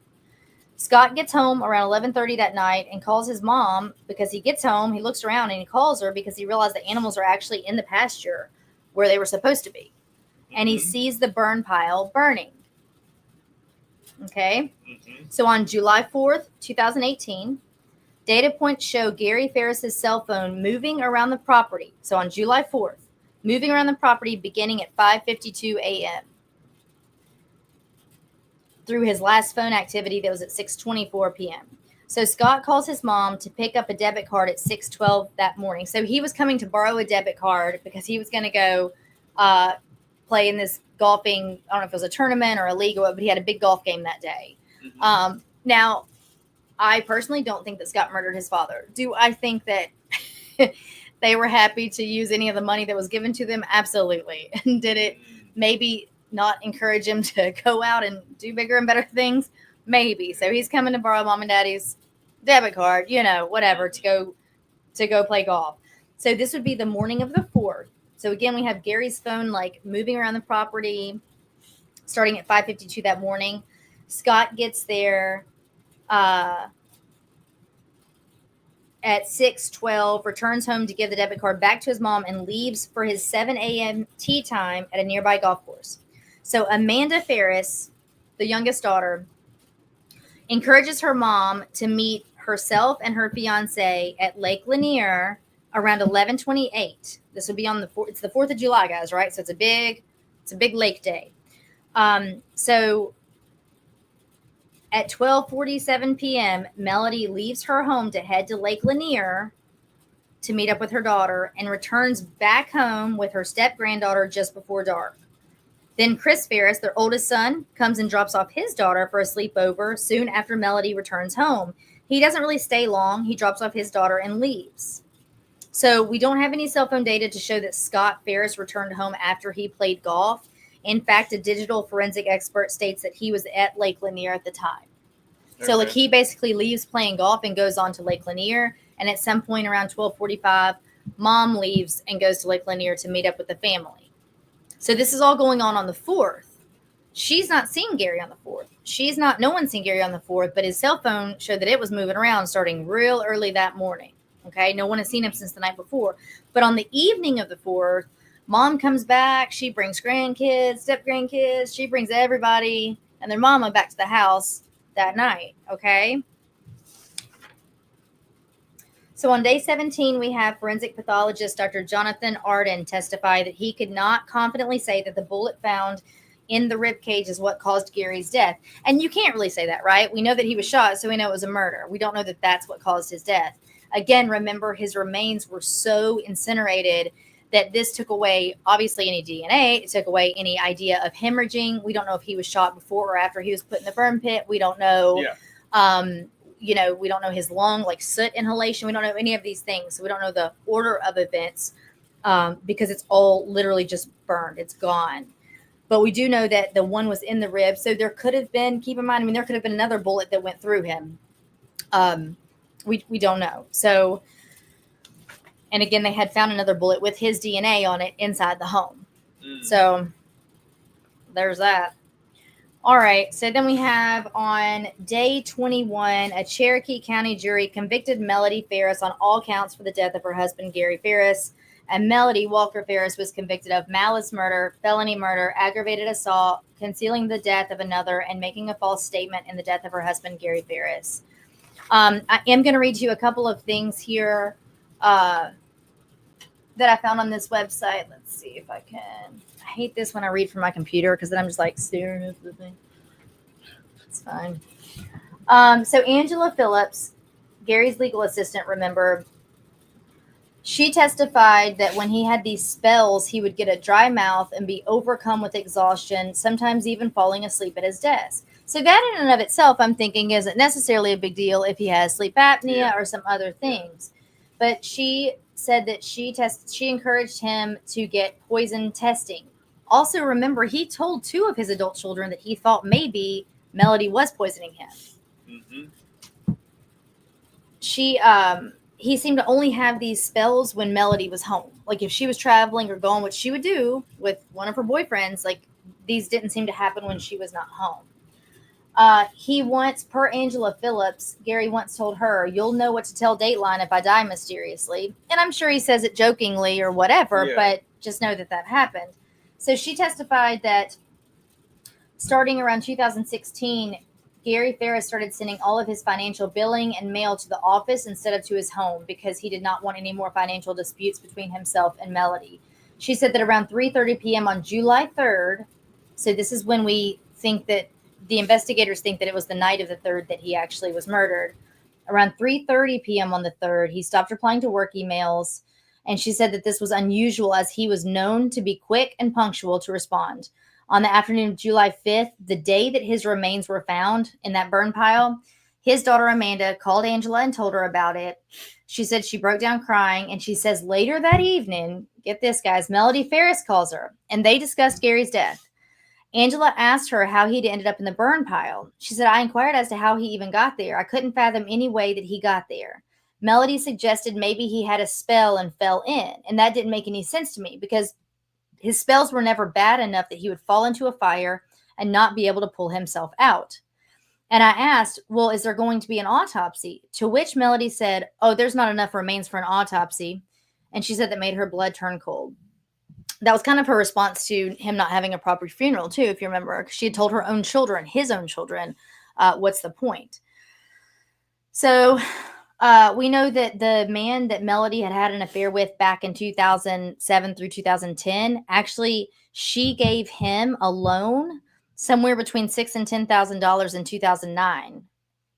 Scott gets home around 11:30 that night and calls his mom because he gets home, he looks around, and he calls her because he realized the animals are actually in the pasture where they were supposed to be. And he sees the burn pile burning. Okay. Mm-hmm. So on July 4th, 2018, data points show Gary Farris's cell phone moving around the property. So on July 4th, moving around the property beginning at 5:52 a.m. through his last phone activity that was at 6:24 p.m. So Scott calls his mom to pick up a debit card at 6:12 that morning. So he was coming to borrow a debit card because he was going to go play in this golfing, I don't know if it was a tournament or a league or what, but he had a big golf game that day. Mm-hmm. Now, I personally don't think that Scott murdered his father. Do I think that they were happy to use any of the money that was given to them? Absolutely. And did it maybe not encourage him to go out and do bigger and better things? Maybe. So he's coming to borrow mom and daddy's debit card, whatever, to go play golf. So this would be the morning of the 4th. So again, we have Gary's phone like moving around the property starting at 5:52 that morning. Scott gets there at 6:12, returns home to give the debit card back to his mom, and leaves for his 7 a.m. tea time at a nearby golf course. So Amanda Farris, the youngest daughter, encourages her mom to meet herself and her fiance at Lake Lanier around 11:28. This would be on it's the 4th of July, guys, right? So it's a big lake day. So at 12:47 p.m., Melody leaves her home to head to Lake Lanier to meet up with her daughter and returns back home with her step-granddaughter just before dark. Then Chris Farris, their oldest son, comes and drops off his daughter for a sleepover soon after Melody returns home. He doesn't really stay long. He drops off his daughter and leaves. So we don't have any cell phone data to show that Scott Farris returned home after he played golf. In fact, a digital forensic expert states that he was at Lake Lanier at the time. Okay. So he basically leaves playing golf and goes on to Lake Lanier. And at some point around 12:45, mom leaves and goes to Lake Lanier to meet up with the family. So this is all going on the 4th. She's not seeing Gary on the 4th. No one's seen Gary on the 4th, but his cell phone showed that it was moving around starting real early that morning. Okay. No one has seen him since the night before. But on the evening of the 4th, mom comes back. She brings grandkids, step-grandkids. She brings everybody and their mama back to the house that night. Okay. So on day 17, we have forensic pathologist Dr. Jonathan Arden testify that he could not confidently say that the bullet found in the rib cage is what caused Gary's death. And you can't really say that, right? We know that he was shot, so we know it was a murder. We don't know that that's what caused his death. Again, remember, his remains were so incinerated that this took away, obviously, any DNA. It took away any idea of hemorrhaging. We don't know if he was shot before or after he was put in the burn pit. We don't know. Yeah. We don't know his lung, like soot inhalation. We don't know any of these things. So we don't know the order of events because it's all literally just burned. It's gone. But we do know that the one was in the rib. So there could have been, keep in mind, there could have been another bullet that went through him. We don't know. So, and again, they had found another bullet with his DNA on it inside the home. So there's that. All right. So then we have on day 21, a Cherokee County jury convicted Melody Farris on all counts for the death of her husband, Gary Farris. And Melody Walker Farris was convicted of malice murder, felony murder, aggravated assault, concealing the death of another, and making a false statement in the death of her husband, Gary Farris. I am going to read you a couple of things here that I found on this website. Let's see if I can. I hate this when I read from my computer because then I'm just like staring at the thing. It's fine. So Angela Phillips, Gary's legal assistant, remember, she testified that when he had these spells, he would get a dry mouth and be overcome with exhaustion, sometimes even falling asleep at his desk. So that in and of itself, I'm thinking, isn't necessarily a big deal if he has sleep apnea or some other things. But she said that she encouraged him to get poison testing. Also, remember, he told 2 of his adult children that he thought maybe Melody was poisoning him. Mm-hmm. He seemed to only have these spells when Melody was home. Like if she was traveling or going, which she would do with one of her boyfriends, like these didn't seem to happen when she was not home. He once, per Angela Phillips, Gary once told her, "You'll know what to tell Dateline if I die mysteriously." And I'm sure he says it jokingly or whatever, but just know that happened. So she testified that starting around 2016, Gary Farris started sending all of his financial billing and mail to the office instead of to his home because he did not want any more financial disputes between himself and Melody. She said that around 3:30 p.m. on July 3rd, so this is when we think that the investigators think that it was the night of the 3rd that he actually was murdered. Around 3:30 p.m. on the 3rd, he stopped replying to work emails, and she said that this was unusual as he was known to be quick and punctual to respond. On the afternoon of July 5th, the day that his remains were found in that burn pile, his daughter Amanda called Angela and told her about it. She said she broke down crying, and she says later that evening, get this, guys, Melody Farris calls her, and they discussed Gary's death. Angela asked her how he'd ended up in the burn pile. She said, I inquired as to how he even got there. I couldn't fathom any way that he got there. Melody suggested maybe he had a spell and fell in, and that didn't make any sense to me because his spells were never bad enough that he would fall into a fire and not be able to pull himself out. And I asked, well, is there going to be an autopsy? To which Melody said, oh, there's not enough remains for an autopsy. And she said that made her blood turn cold. That was kind of her response to him not having a proper funeral, too, if you remember. She had told her own children, his own children, what's the point? So we know that the man that Melody had an affair with back in 2007 through 2010, actually, she gave him a loan somewhere between $6,000 and $10,000 in 2009,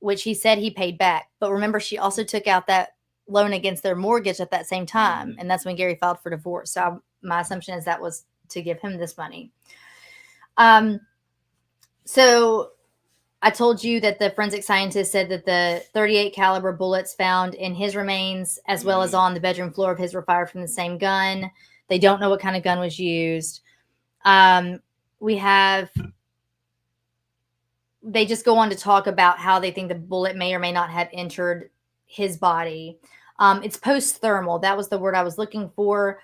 which he said he paid back. But remember, she also took out that loan against their mortgage at that same time, and that's when Gary filed for divorce. So my assumption is that was to give him this money. So I told you that the forensic scientist said that the .38 caliber bullets found in his remains, as well as on the bedroom floor of his, were fired from the same gun. They don't know what kind of gun was used. They just go on to talk about how they think the bullet may or may not have entered his body. It's post-thermal. That was the word I was looking for.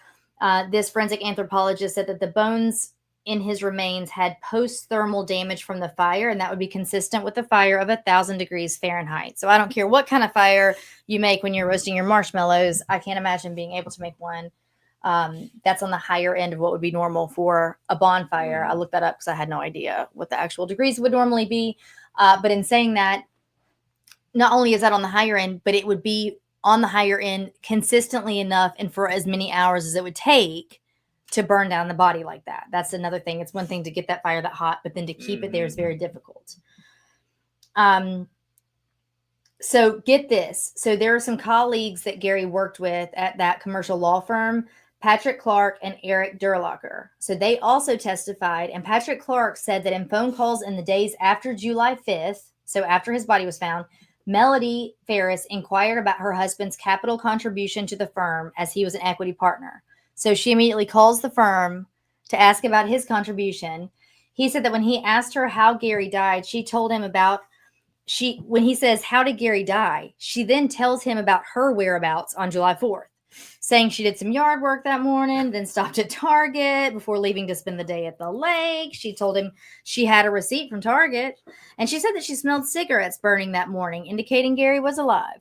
This forensic anthropologist said that the bones in his remains had post-thermal damage from the fire, and that would be consistent with the fire of 1,000 degrees Fahrenheit. So I don't care what kind of fire you make when you're roasting your marshmallows. I can't imagine being able to make one. That's on the higher end of what would be normal for a bonfire. I looked that up because I had no idea what the actual degrees would normally be. But in saying that, not only is that on the higher end, but it would be on the higher end consistently enough and for as many hours as it would take to burn down the body like that. That's another thing. It's one thing to get that fire that hot, but then to keep it there is very difficult. So get this. So there are some colleagues that Gary worked with at that commercial law firm, Patrick Clark and Eric Durlacher. So they also testified, and Patrick Clark said that in phone calls in the days after July 5th, so after his body was found, Melody Farris inquired about her husband's capital contribution to the firm as he was an equity partner. So she immediately calls the firm to ask about his contribution. He said that when he asked her how Gary died, she told him about, when he says, how did Gary die? She then tells him about her whereabouts on July 4th, saying she did some yard work that morning, then stopped at Target before leaving to spend the day at the lake. She told him she had a receipt from Target, and she said that she smelled cigarettes burning that morning, indicating Gary was alive.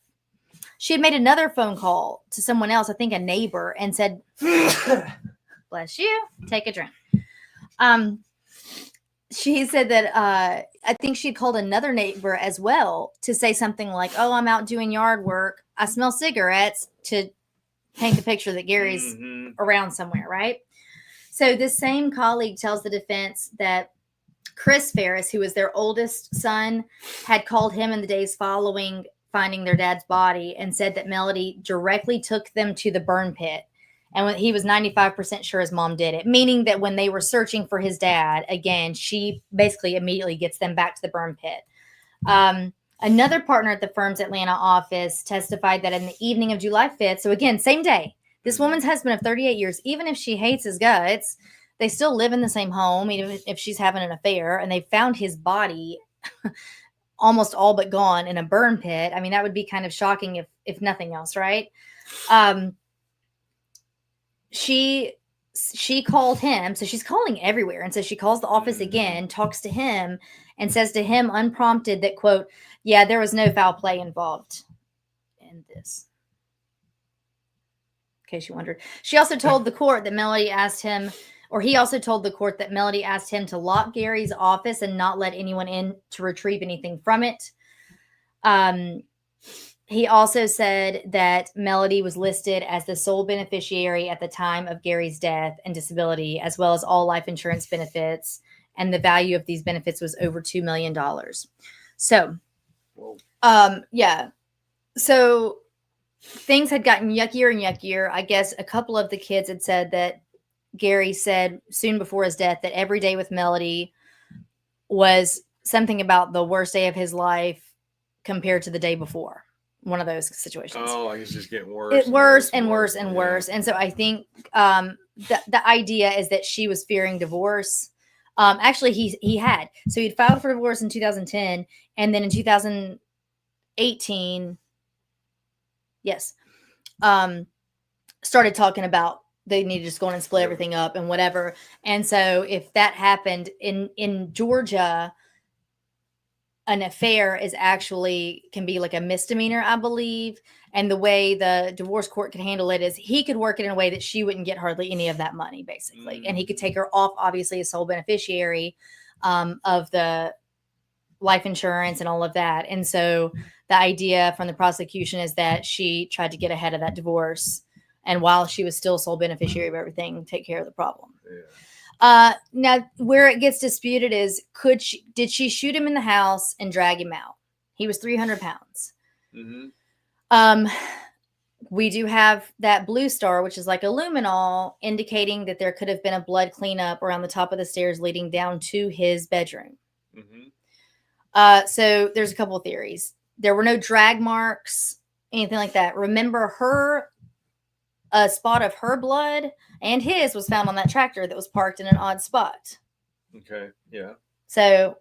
She had made another phone call to someone else, I think a neighbor, and said, bless you, take a drink. She said that I think she called another neighbor as well to say something like, oh, I'm out doing yard work. I smell cigarettes, to paint the picture that Gary's around somewhere, right? So this same colleague tells the defense that Chris Farris, who was their oldest son, had called him in the days following finding their dad's body and said that Melody directly took them to the burn pit. And when he was 95% sure his mom did it, meaning that when they were searching for his dad, again, she basically immediately gets them back to the burn pit. Another partner at the firm's Atlanta office testified that in the evening of July 5th, so again, same day, this woman's husband of 38 years, even if she hates his guts, they still live in the same home, even if she's having an affair, and they found his body almost all but gone in a burn pit. I mean, that would be kind of shocking if nothing else, right? She called him, so she's calling everywhere. And so she calls the office again, talks to him, and says to him unprompted that, quote, yeah, there was no foul play involved in this. In case you wondered. She also told the court that Melody asked him he also told the court that Melody asked him to lock Gary's office and not let anyone in to retrieve anything from it. He also said that Melody was listed as the sole beneficiary at the time of Gary's death and disability, as well as all life insurance benefits. And the value of these benefits was over $2 million. So, yeah. So things had gotten yuckier and yuckier. I guess a couple of the kids had said that Gary said soon before his death that every day with Melody was something about the worst day of his life compared to the day before. One of those situations. Oh, like it's just getting worse. Worse and worse and worse. And so I think the idea is that she was fearing divorce. Actually, he had. So he'd filed for divorce in 2010. And then in 2018, yes, started talking about they need to just go in and split everything up and whatever. And so if that happened in Georgia, an affair is actually can be like a misdemeanor, I believe. And the way the divorce court could handle it is he could work it in a way that she wouldn't get hardly any of that money, basically. And he could take her off, obviously, as sole beneficiary of the life insurance and all of that. And so the idea from the prosecution is that she tried to get ahead of that divorce. And while she was still sole beneficiary of everything, take care of the problem. Yeah. Now, where it gets disputed is, did she shoot him in the house and drag him out? He was 300 pounds. Mm-hmm. We do have that blue star, which is like a luminol, indicating that there could have been a blood cleanup around the top of the stairs leading down to his bedroom. Mm-hmm. So there's a couple of theories. There were no drag marks, anything like that. Remember, a spot of her blood and his was found on that tractor that was parked in an odd spot. Okay. Yeah. So,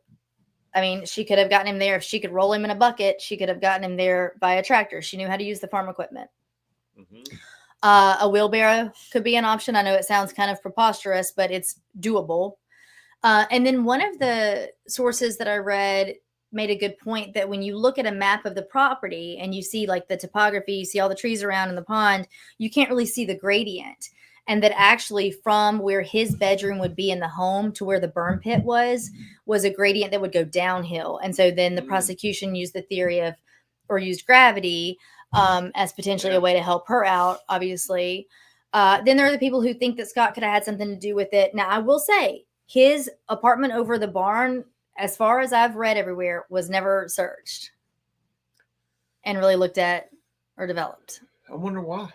I mean, she could have gotten him there. If she could roll him in a bucket, she could have gotten him there by a tractor. She knew how to use the farm equipment. Mm-hmm. A wheelbarrow could be an option. I know it sounds kind of preposterous, but it's doable. And then one of the sources that I read made a good point that when you look at a map of the property and you see like the topography, you see all the trees around in the pond, you can't really see the gradient. And that actually from where his bedroom would be in the home to where the burn pit was a gradient that would go downhill. And so then the prosecution used the theory of, or used gravity as potentially a way to help her out, obviously. Then there are the people who think that Scott could have had something to do with it. Now, I will say his apartment over the barn, as far as I've read everywhere, was never searched and really looked at or developed. I wonder why.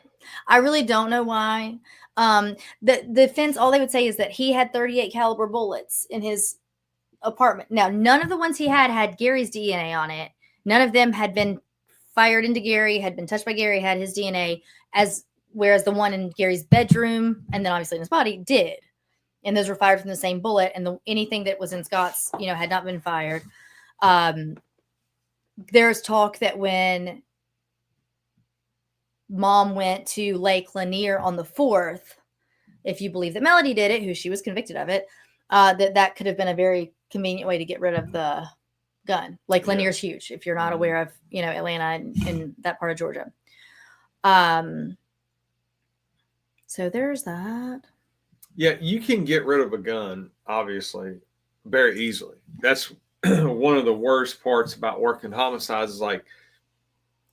I really don't know why. The defense, all they would say is that he had 38 caliber bullets in his apartment. Now, none of the ones he had Gary's DNA on it. None of them had been fired into Gary, had been touched by Gary, had his DNA, whereas the one in Gary's bedroom and then obviously in his body did. And those were fired from the same bullet. And anything that was in Scott's, had not been fired. There's talk that when Mom went to Lake Lanier on the 4th, if you believe that Melody did it, who she was convicted of it, that could have been a very convenient way to get rid of the gun. Lake Lanier's huge, if you're not aware of, Atlanta and that part of Georgia. So there's that. Yeah, you can get rid of a gun, obviously, very easily. That's one of the worst parts about working homicides is like,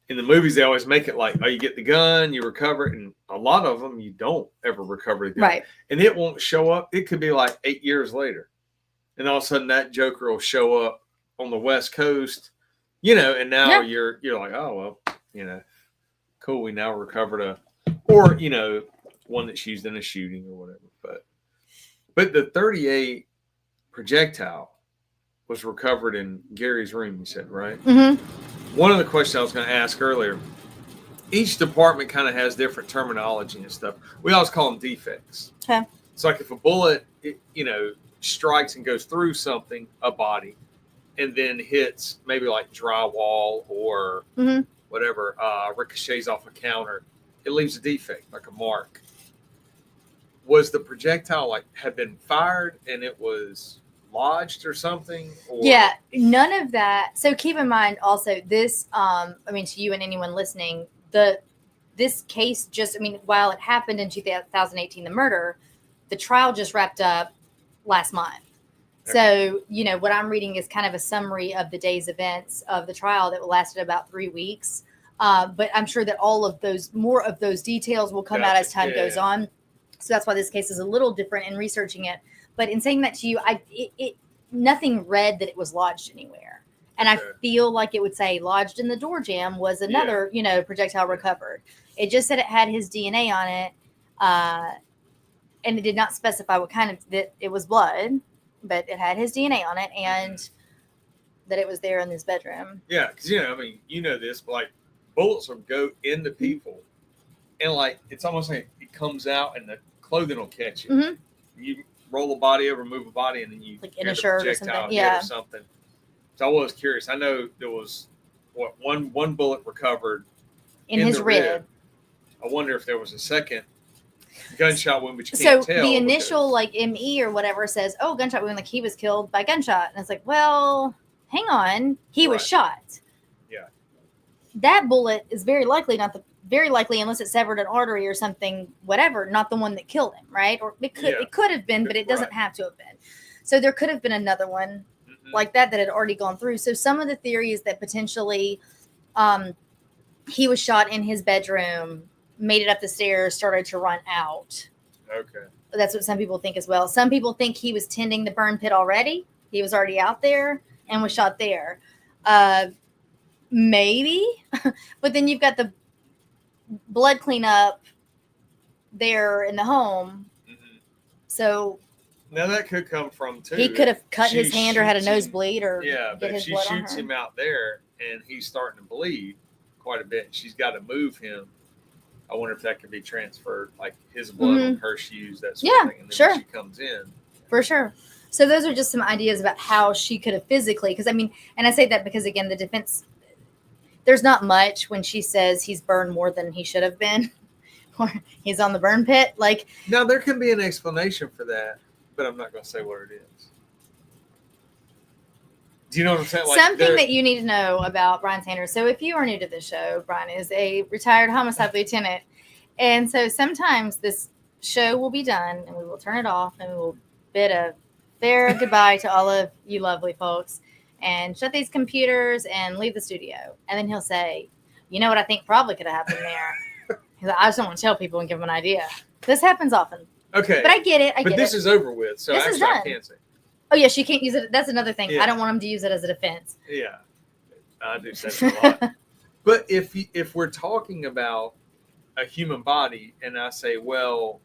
in the movies, they always make it like, you get the gun, you recover it, and a lot of them, you don't ever recover the gun. Right. And it won't show up. It could be like 8 years later. And all of a sudden, that joker will show up on the West Coast, and now you're like, oh, well, cool, we now recovered one that's used in a shooting or whatever. But the 38 projectile was recovered in Gary's room, you said, right? Mm-hmm. One of the questions I was going to ask earlier, each department kind of has different terminology and stuff. We always call them defects. Okay. It's like if a bullet, strikes and goes through something, a body, and then hits maybe like drywall or whatever, ricochets off a counter, it leaves a defect, like a mark. Was the projectile had been fired and it was lodged or something? Or? Yeah, none of that. So keep in mind also this, to you and anyone listening, this case while it happened in 2018, the murder, the trial just wrapped up last month. So, you know, what I'm reading is kind of a summary of the day's events of the trial that lasted about 3 weeks. But I'm sure that more of those details will come out as time goes on. So that's why this case is a little different in researching it. But in saying that to you, nothing read that it was lodged anywhere. And I feel like it would say lodged in the door jamb was another, you know, projectile recovered. It just said it had his DNA on it. And it did not specify what kind of, that it was blood, but it had his DNA on it and that it was there in his bedroom. Yeah, because, you know, I mean, you know this, but, like, bullets will go into people and, like, it's almost like it comes out and the clothing will catch it. Mm-hmm. You roll a body over, move a body, and then you like in a shirt or something. Or something. So I was curious. I know there was one bullet recovered in his rib. I wonder if there was a second gunshot wound, but you can't tell. So the initial like ME or whatever says, "Oh, gunshot wound," like he was killed by gunshot, and it's like, well, hang on, he was shot. Yeah, that bullet is very likely unless it severed an artery or something, whatever, not the one that killed him, right? Or it could have been, but it doesn't have to have been. So there could have been another one like that had already gone through. So some of the theory is that potentially he was shot in his bedroom, made it up the stairs, started to run out. Okay. That's what some people think as well. Some people think he was tending the burn pit already. He was already out there and was shot there. Maybe. But then you've got the blood cleanup there in the home. Mm-hmm. So now that could come from too. He could have cut his hand or had a nosebleed or but if she shoots him out there and he's starting to bleed quite a bit, she's got to move him. I wonder if that could be transferred, like his blood on her shoes, that sort of thing. And then when she comes in. For sure. So those are just some ideas about how she could have physically, because I mean, and I say that because again, the defense, there's not much when she says he's burned more than he should have been, or he's on the burn pit. Like, now there can be an explanation for that, but I'm not going to say what it is. Do you know what I'm saying? Like something that you need to know about Brian Sanders. So if you are new to the show, Brian is a retired homicide lieutenant. And so sometimes this show will be done and we will turn it off and we will bid a fair goodbye to all of you lovely folks and shut these computers and leave the studio. And then he'll say, you know what I think probably could have happened there? He's like, I just don't want to tell people and give them an idea. This happens often. Okay. But I get it. But this is over with. So actually I can't say. Oh, yeah, she can't use it. That's another thing. Yeah. I don't want them to use it as a defense. Yeah, I do say that a lot. But if we're talking about a human body and I say, well,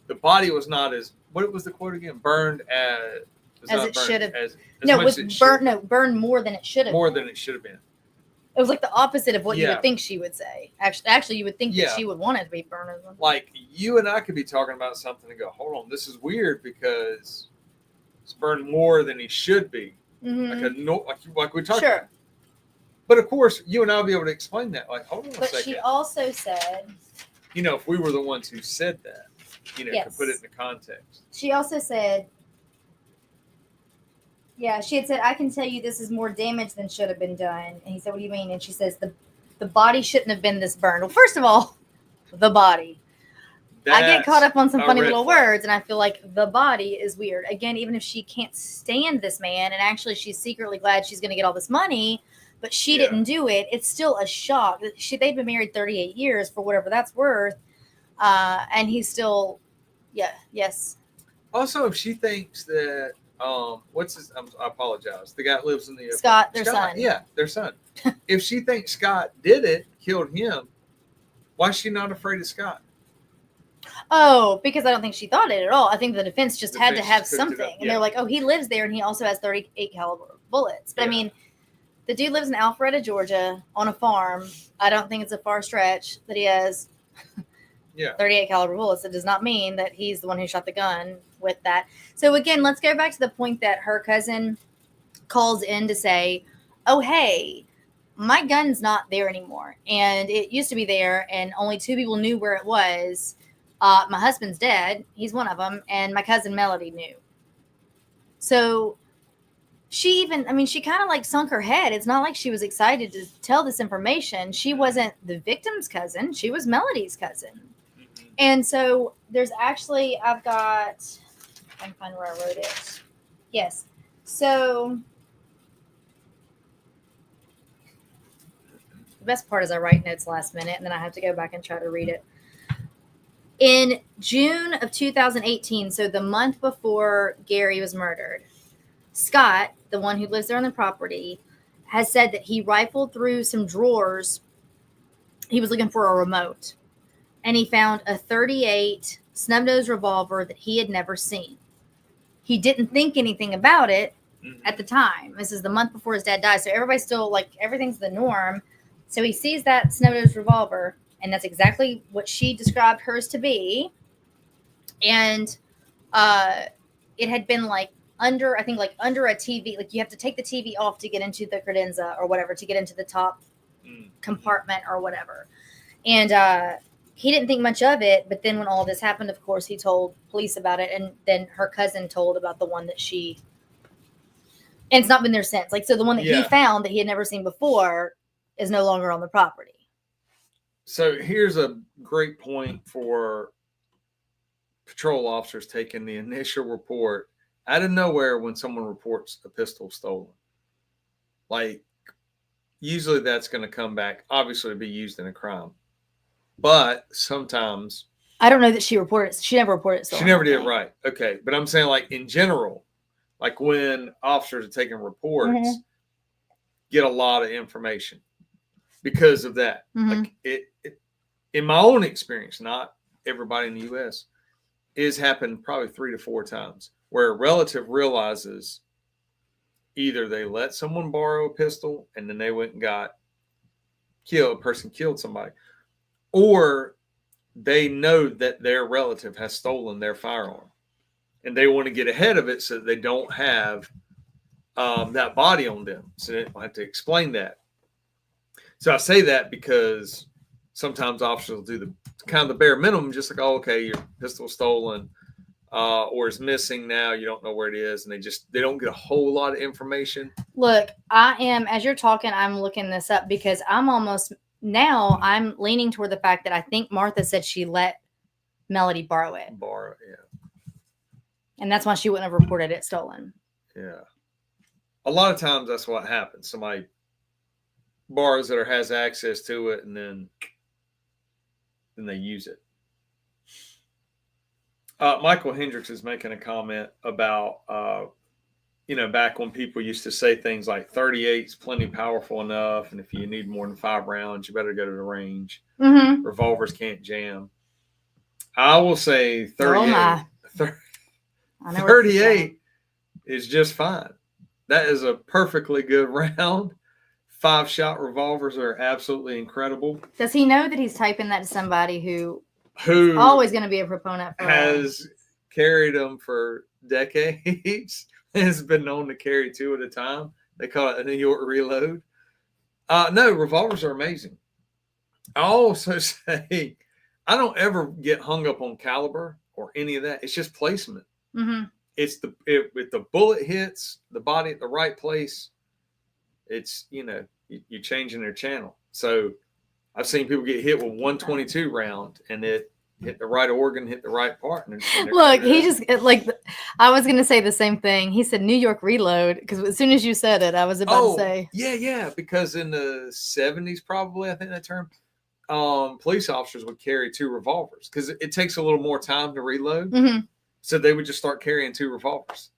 the body was not as, what was the quote again? Burned as it should have. Burned more than it should have. More than it should have been. It was like the opposite of what you would think she would say. Actually, you would think that she would want it to be burned. Like you and I could be talking about something and go, hold on, this is weird because it's burned more than he should be. Mm-hmm. Like we talked about. But of course, you and I will be able to explain that. Like, hold on a second. But she also said, you know, if we were the ones who said that, you know, to put it into context. She also said, she had said, I can tell you this is more damage than should have been done. And he said, what do you mean? And she says, the body shouldn't have been this burned. Well, first of all, the body. I get caught up on some funny little words, and I feel like the body is weird. Again, even if she can't stand this man, and actually she's secretly glad she's going to get all this money, but she didn't do it, it's still a shock. They've been married 38 years for whatever that's worth, and he's still, yes. Also, if she thinks that, what's his, I apologize, the guy that lives in the... Scott, their son. Yeah, their son. If she thinks Scott did it, killed him, why is she not afraid of Scott? Oh, because I don't think she thought it at all. I think the defense just had to have something. And they're like, oh, he lives there and he also has 38 caliber bullets. But I mean, the dude lives in Alpharetta, Georgia on a farm. I don't think it's a far stretch that he has 38 caliber bullets. It does not mean that he's the one who shot the gun with that. So again, let's go back to the point that her cousin calls in to say, oh, hey, my gun's not there anymore. And it used to be there and only 2 people knew where it was. My husband's dead. He's one of them. And my cousin Melody knew. So she kind of like sunk her head. It's not like she was excited to tell this information. She wasn't the victim's cousin. She was Melody's cousin. And so there's actually, I've got, I can find where I wrote it. Yes. So the best part is I write notes last minute and then I have to go back and try to read it. In June of 2018, so the month before Gary was murdered, Scott, the one who lives there on the property, has said that he rifled through some drawers. He was looking for a remote, and he found a .38 snub-nosed revolver that he had never seen. He didn't think anything about it at the time. This is the month before his dad died, so everybody's still like, everything's the norm. So he sees that snub-nosed revolver, and that's exactly what she described hers to be. And it had been like under a TV. Like you have to take the TV off to get into the credenza or whatever, to get into the top compartment or whatever. And he didn't think much of it. But then when all this happened, of course, he told police about it. And then her cousin told about the one that she, and it's not been there since. Like, so the one that he found that he had never seen before is no longer on the property. So here's a great point for patrol officers taking the initial report out of nowhere when someone reports a pistol stolen. Like, usually that's going to come back, obviously, to be used in a crime. But sometimes... I don't know that she reported. She never reported stolen. She never did, right. Okay. But I'm saying, like, in general, like when officers are taking reports, get a lot of information because of that. Like it, in my own experience, not everybody in the U.S., it's happened probably 3 to 4 times where a relative realizes either they let someone borrow a pistol and then they went and got killed, a person killed somebody, or they know that their relative has stolen their firearm and they want to get ahead of it so that they don't have that body on them. So they don't have to explain that. So I say that because sometimes officers will do the kind of the bare minimum, just like, oh, okay, your pistol's stolen or is missing now. You don't know where it is. And they don't get a whole lot of information. Look, as you're talking, I'm looking this up because I'm leaning toward the fact that I think Martha said she let Melody borrow it. Yeah. And that's why she wouldn't have reported it stolen. Yeah. A lot of times that's what happens. Somebody borrows it or has access to it and then they use it. Michael Hendricks is making a comment about, back when people used to say things like 38's plenty powerful enough. And if you need more than 5 rounds, you better go to the range. Revolvers can't jam. I will say 38, 38 is just fine. That is a perfectly good round. 5-shot revolvers are absolutely incredible. Does he know that he's typing that to somebody who always going to be a proponent for has carried them for decades and has been known to carry 2 at a time? They call it a New York reload. No, revolvers are amazing. I also say I don't ever get hung up on caliber or any of that. It's just placement. It's if the bullet hits the body at the right place, it's, you're changing their channel. So I've seen people get hit with 122 round and it hit the right organ, hit the right part. Look, he just I was going to say the same thing. He said New York reload because as soon as you said it, I was about to say. Yeah. Because in the 70s, probably, I think that term, police officers would carry 2 revolvers because it takes a little more time to reload. So they would just start carrying 2 revolvers.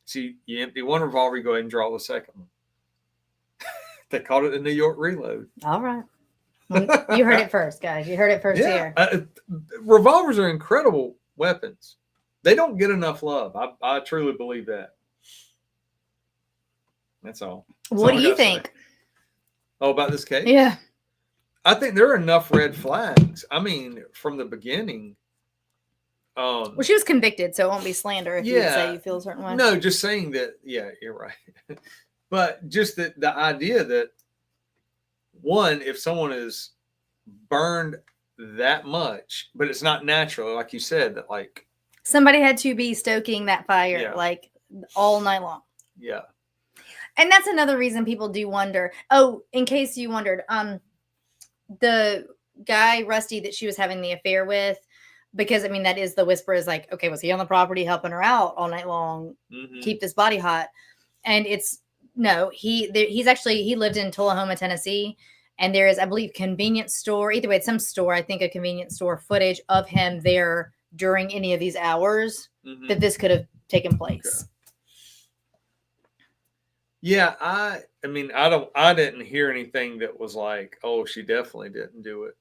So you empty one revolver, you go ahead and draw the second one. They called it the New York reload. All right. Well, you heard it first, guys. You heard it first here. Revolvers are incredible weapons. They don't get enough love. I truly believe that. That's all. What do you think? Oh, about this case? Yeah. I think there are enough red flags. I mean, from the beginning. Well, she was convicted, so it won't be slander if you would say you feel a certain way. No, just saying that, yeah, you're right. But just the idea that, one, if someone is burned that much, but it's not natural, like you said, that like somebody had to be stoking that fire like all night long. Yeah. And that's another reason people do wonder. Oh, in case you wondered, the guy, Rusty, that she was having the affair with, because I mean, that is the whisper is like, okay, was he on the property helping her out all night long, keep this body hot? And it's no, he lived in Tullahoma, Tennessee, and there is, I believe, convenience store. Either way, it's some store. I think a convenience store footage of him there during any of these hours that this could have taken place. Okay. Yeah, I mean, I didn't hear anything that was like, oh, she definitely didn't do it.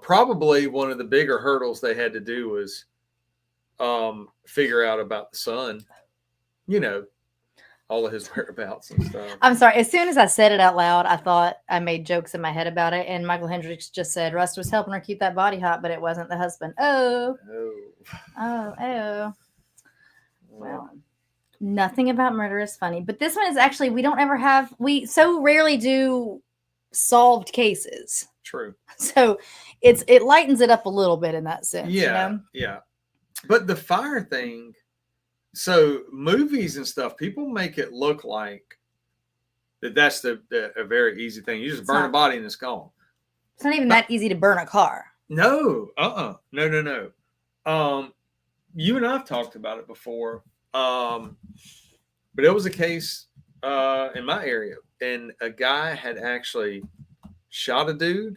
Probably one of the bigger hurdles they had to do was figure out about the son, all of his whereabouts and stuff. I'm sorry. As soon as I said it out loud, I thought I made jokes in my head about it. And Michael Hendricks just said Rust was helping her keep that body hot, but it wasn't the husband. Oh. Well, nothing about murder is funny. But this one is actually, we so rarely do solved cases. True. So it lightens it up a little bit in that sense. Yeah. Yeah. But the fire thing, so movies and stuff, people make it look like that's a very easy thing. You just burn a body and it's gone. It's not even that easy to burn a car. No. No. You and I have talked about it before. But it was a case in my area, and a guy had actually shot a dude,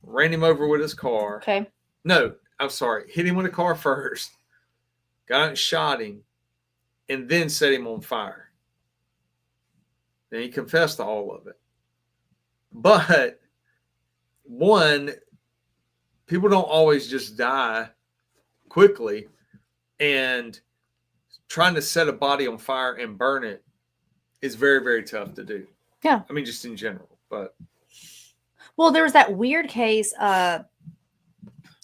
ran him over with his car. Okay. No, I'm sorry. Hit him with a car first, got out and shot him, and then set him on fire. And he confessed to all of it. But one, people don't always just die quickly, and trying to set a body on fire and burn it is very, very tough to do. Yeah. I mean, just in general, but. Well, there was that weird case. I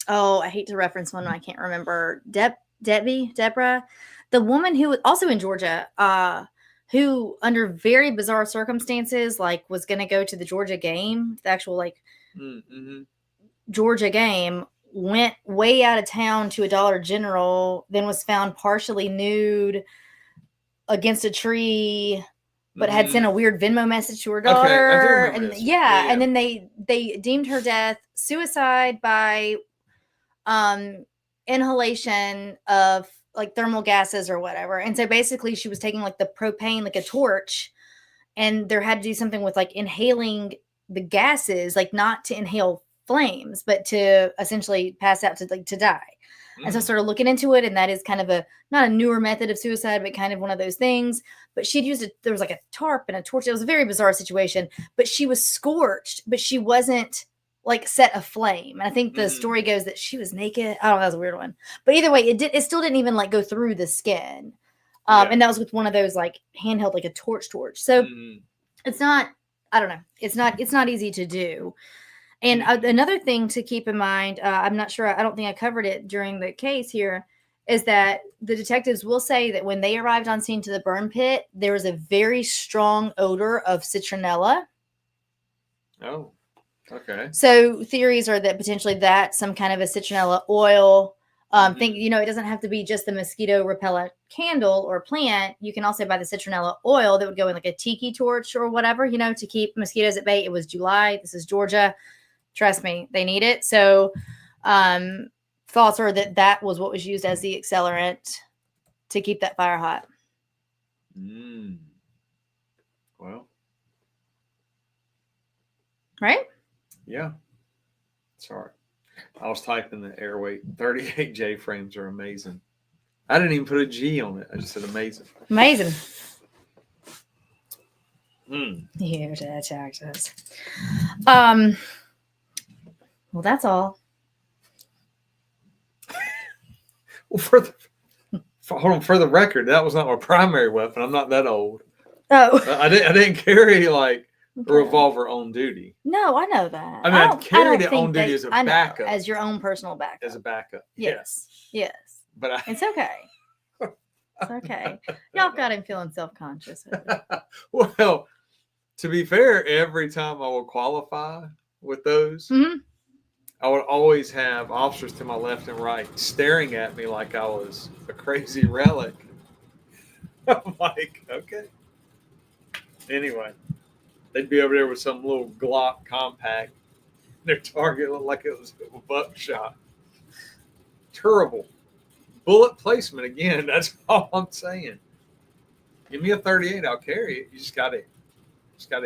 hate to reference one. I can't remember. Deborah, the woman who was also in Georgia, who under very bizarre circumstances, like was going to go to the Georgia game, the actual Georgia game, went way out of town to a Dollar General, then was found partially nude against a tree, but had sent a weird Venmo message to her daughter. And then they deemed her death suicide by inhalation of like thermal gases or whatever. And so basically she was taking like the propane, like a torch, and there had to do something with like inhaling the gases, like not to inhale flames, but to essentially pass out to die. And so I started looking into it, and that is kind of not a newer method of suicide, but kind of one of those things. But she'd used there was like a tarp and a torch. It was a very bizarre situation, but she was scorched, but she wasn't like set aflame. And I think the story goes that she was naked. I don't know, that was a weird one. But either way, it still didn't even like go through the skin. And that was with one of those like handheld, like a torch. So it's not, I don't know. It's not easy to do. And another thing to keep in mind, I'm not sure, I don't think I covered it during the case here, is that the detectives will say that when they arrived on scene to the burn pit, there was a very strong odor of citronella. Oh, okay. So theories are that potentially that's some kind of a citronella oil. It doesn't have to be just the mosquito repellent candle or plant. You can also buy the citronella oil that would go in like a tiki torch or whatever, to keep mosquitoes at bay. It was July. This is Georgia. Trust me, they need it. So thoughts are that was what was used as the accelerant to keep that fire hot. Well. Right? Yeah. Sorry. I was typing the airweight. 38 J frames are amazing. I didn't even put a G on it. I just said amazing. Amazing. Here to Texas. Well, that's all. Well, for the record, that was not my primary weapon. I'm not that old. Oh, I didn't carry like a revolver on duty. No, I know that. I mean, I carried it on duty as a backup, as your own personal backup. As a backup, yes. But it's okay. It's okay. Y'all got him feeling self-conscious. Well, to be fair, every time I would qualify with those. I would always have officers to my left and right staring at me like I was a crazy relic. I'm like, okay. Anyway, they'd be over there with some little Glock compact. Their target looked like it was a buckshot. Terrible. Bullet placement again. That's all I'm saying. Give me a 38, I'll carry it. You just gotta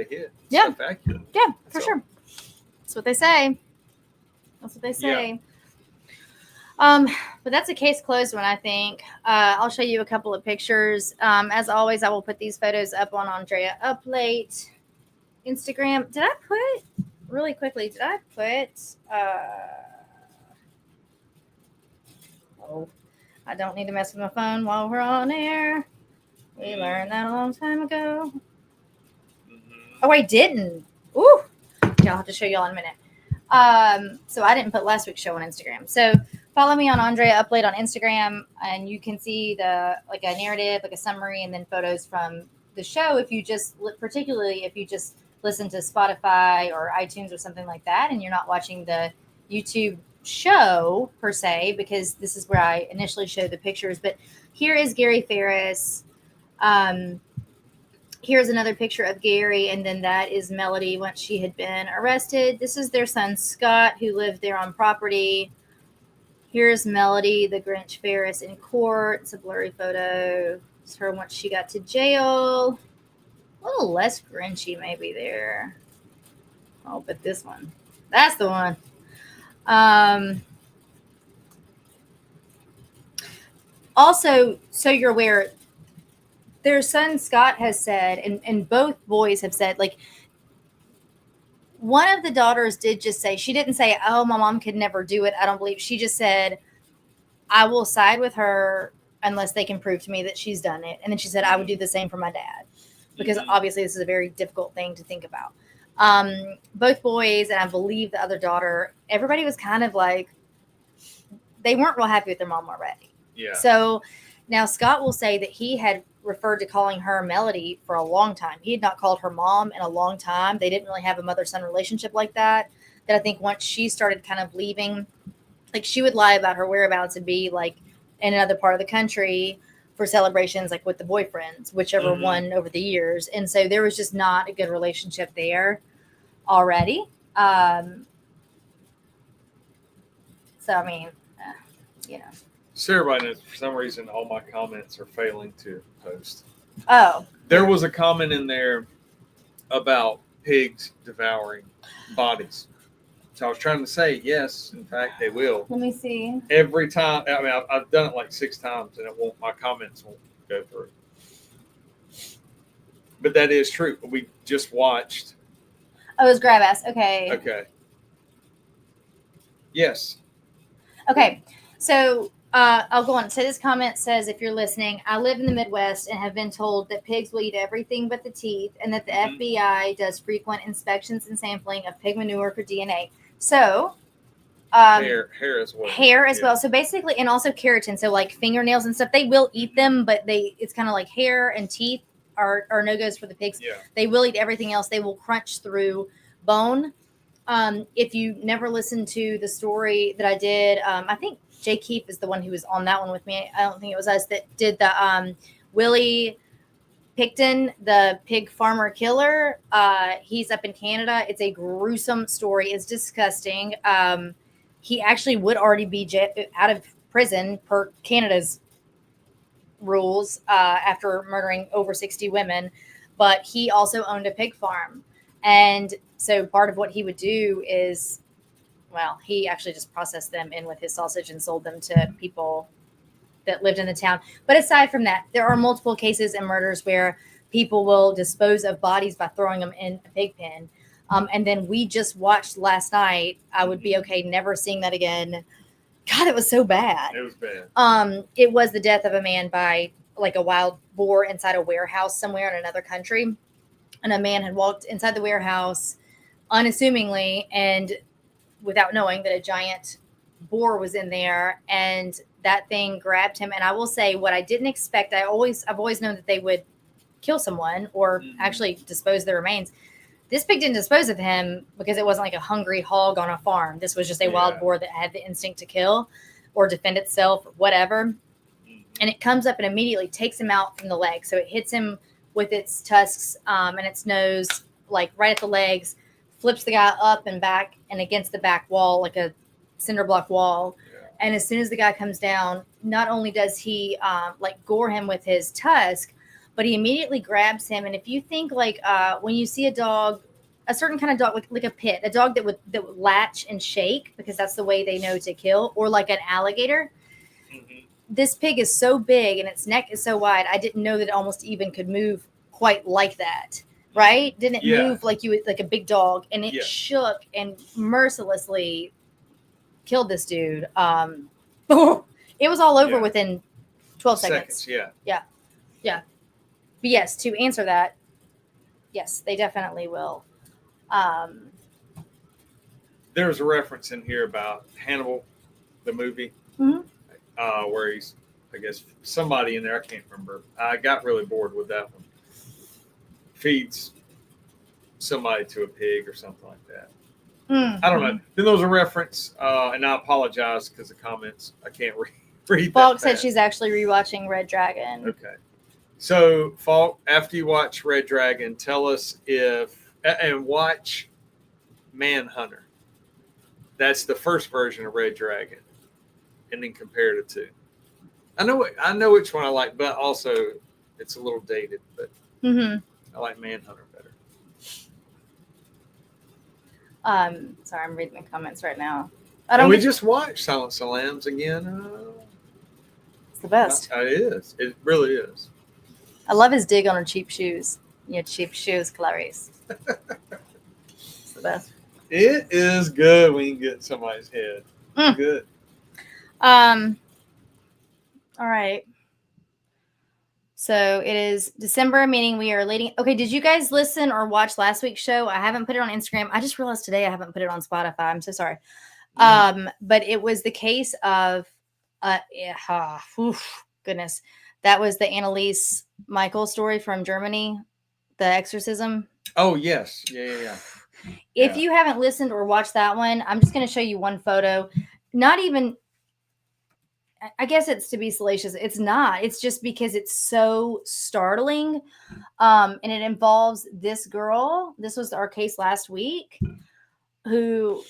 hit. Yeah. Stuff accurate. Yeah, That's for all. sure. That's what they say. That's what they say. But that's a case closed one, I think. I'll show you a couple of pictures. As always, I will put these photos up on Andrea Up Late Instagram. Did I put really quickly? Did I put? Oh, I don't need to mess with my phone while we're on air. We learned that a long time ago. Oh, I didn't. Ooh. Okay, I'll have to show y'all in a minute. So I didn't put last week's show on Instagram. So follow me on Andrea Up Late on Instagram, and you can see a narrative, like a summary, and then photos from the show. If you just, particularly if you just listen to Spotify or iTunes or something like that, and you're not watching the YouTube show per se, because this is where I initially showed the pictures. But here is Gary Farris. Here's another picture of Gary, and then that is Melody once she had been arrested. This is their son, Scott, who lived there on property. Here's Melody, the Grinch Farris in court. It's a blurry photo. It's her once she got to jail. A little less Grinchy maybe there. Oh, but this one. That's the one. Also, so you're aware, their son Scott has said, and both boys have said, like, one of the daughters did just say, she didn't say, oh, my mom could never do it. I don't believe. She just said, I will side with her unless they can prove to me that she's done it. And then she said, I would do the same for my dad, because obviously this is a very difficult thing to think about. Both boys, and I believe the other daughter, everybody was kind of like, they weren't real happy with their mom already. Yeah. So now Scott will say that he had referred to calling her Melody for a long time. He had not called her mom in a long time. They didn't really have a mother-son relationship like that. That I think once she started kind of leaving, like, she would lie about her whereabouts and be like in another part of the country for celebrations, like with the boyfriends, whichever one over the years. And so there was just not a good relationship there already. So, I mean, you know. So everybody knows, for some reason, all my comments are failing to post. Oh. There was a comment in there about pigs devouring bodies. So I was trying to say, yes, in fact, they will. Let me see. Every time. I mean, I've done it like 6 times, and my comments won't go through. But that is true. We just watched. Oh, it was grab ass. Okay. Okay. Yes. Okay. So I'll go on. So this comment says, if you're listening, I live in the Midwest and have been told that pigs will eat everything but the teeth, and that the FBI does frequent inspections and sampling of pig manure for DNA. So hair as well. Hair as well. So basically, and also keratin. So like fingernails and stuff, they will eat them, but it's kind of like hair and teeth are no-goes for the pigs. Yeah. They will eat everything else. They will crunch through bone. If you never listened to the story that I did, I think Jay Keefe is the one who was on that one with me. I don't think it was us that did the Willie Picton, the pig farmer killer. He's up in Canada. It's a gruesome story. It's disgusting. He actually would already be out of prison per Canada's rules after murdering over 60 women. But he also owned a pig farm. And so part of what he would do is, well, he actually just processed them in with his sausage and sold them to people that lived in the town. But aside from that, there are multiple cases and murders where people will dispose of bodies by throwing them in a pig pen. And then we just watched last night. I would be okay never seeing that again. God, it was so bad. It was bad. It was the death of a man by like a wild boar inside a warehouse somewhere in another country. And a man had walked inside the warehouse unassumingly and without knowing that a giant boar was in there, and that thing grabbed him. And I will say, what I didn't expect, I've always known that they would kill someone or actually dispose of the remains. This pig didn't dispose of him because it wasn't like a hungry hog on a farm. This was just a wild boar that had the instinct to kill or defend itself or whatever. And it comes up and immediately takes him out from the leg. So it hits him with its tusks and its nose, like right at the legs, flips the guy up and back and against the back wall, like a cinder block wall. And as soon as the guy comes down, not only does he like gore him with his tusk, but he immediately grabs him. And if you think like when you see a dog, a certain kind of dog, like a pit, a dog that would latch and shake because that's the way they know to kill, or like an alligator. Mm-hmm. This pig is so big and its neck is so wide. I didn't know that it almost even could move quite like that. Right? Didn't it move like like a big dog, and it shook and mercilessly killed this dude. It was all over within 12 seconds. Yeah. But yes, to answer that, yes, they definitely will. There's a reference in here about Hannibal, the movie, where he's, I guess, somebody in there, I can't remember. I got really bored with that one. Feeds somebody to a pig or something like that. I don't know. Then there was a reference, and I apologize because the comments, I can't read Falk that said fast. she's actually rewatching Red Dragon. Okay. So, Falk, after you watch Red Dragon, tell us and watch Manhunter. That's the first version of Red Dragon. And then compare the two. I know which one I like, but also it's a little dated, but I like Manhunter better. Sorry, I'm reading the comments right now. We just watched Silence of the Lambs again. It's the best. It is. It really is. I love his dig on her cheap shoes. Your cheap shoes, Clarice. It's the best. It is good when you get in somebody's head. Good. All right. So it is December, meaning we are leading. Okay, did you guys listen or watch last week's show? I haven't put it on Instagram. I just realized today I haven't put it on Spotify. I'm so sorry. But it was the case of, goodness, that was the Annalise Michael story from Germany, the exorcism. Oh, yes. Yeah. If you haven't listened or watched that one, I'm just going to show you one photo. Not even, I guess it's to be salacious. It's not. It's just because it's so startling. And it involves this girl. This was our case last week, who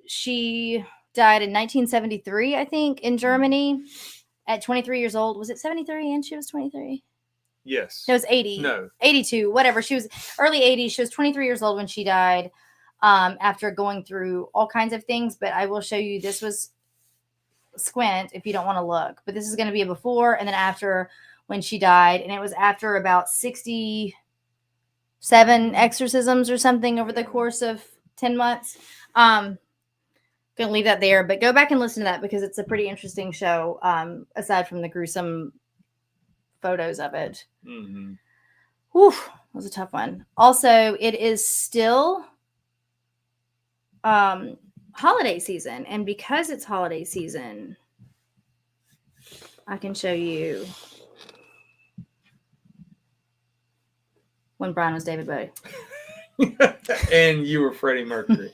she died in 1973, I think, in Germany at 23 years old. Was it 73 and she was 23? Yes. It was 80. No. 82, whatever. She was early 80s. She was 23 years old when she died after going through all kinds of things. But I will show you, this was squint if you don't want to look. But this is going to be a before and then after when she died. And it was after about 67 exorcisms or something over the course of 10 months. Gonna leave that there, but go back and listen to that because it's a pretty interesting show, aside from the gruesome photos of it. Whew, that was a tough one. Also, it is still holiday season, and because it's holiday season, I can show you when Brian was David Bowie. And you were Freddie Mercury.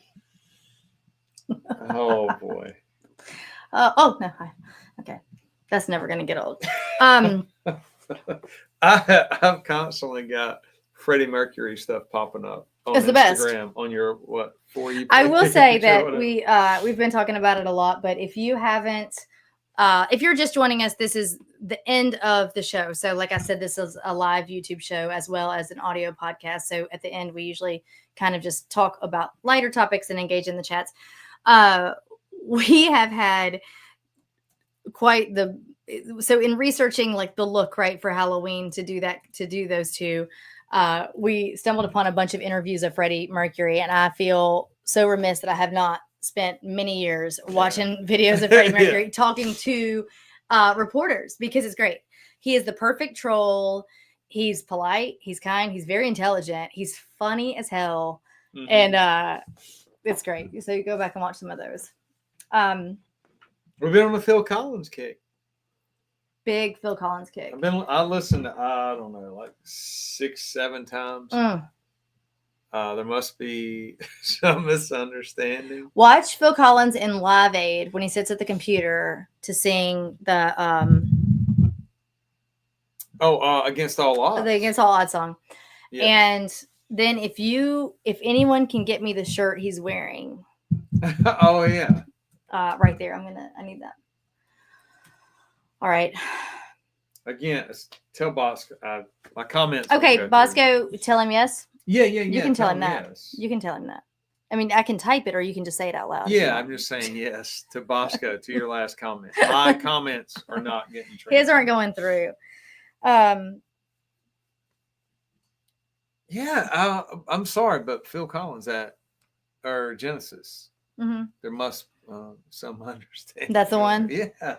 Oh boy. Oh no. Okay. That's never going to get old. I've constantly got Freddie Mercury stuff popping up on it's the best. Instagram on your for you. I will say that we've been talking about it a lot, but if you haven't, if you're just joining us, this is the end of the show. So like I said, this is a live YouTube show as well as an audio podcast. So at the end, we usually kind of just talk about lighter topics and engage in the chats. We have had quite so in researching like the look, right, for Halloween to do those two, we stumbled upon a bunch of interviews of Freddie Mercury, and I feel so remiss that I have not spent many years watching videos of Freddie Mercury talking to reporters, because it's great. He is the perfect troll. He's polite. He's kind. He's very intelligent. He's funny as hell. And it's great. So you go back and watch some of those. We've been on the Phil Collins kick. Big Phil Collins kick. I listened to, I don't know, like 6-7 times. There must be some misunderstanding. Watch Phil Collins in Live Aid when he sits at the computer to sing the Against All Odds. The Against All Odds song. Yeah. And then if anyone can get me the shirt he's wearing. Oh yeah. right there. I need that. All right. Again, tell Bosco my comments. Okay, Bosco, tell him yes. Yeah. You can tell him that. Yes. You can tell him that. I mean, I can type it, or you can just say it out loud. Yeah, I'm just saying yes to Bosco to your last comment. My comments are not getting transferred. His aren't going through. Yeah, I'm sorry, but Phil Collins or Genesis, there must some understanding. That's the one? Yeah.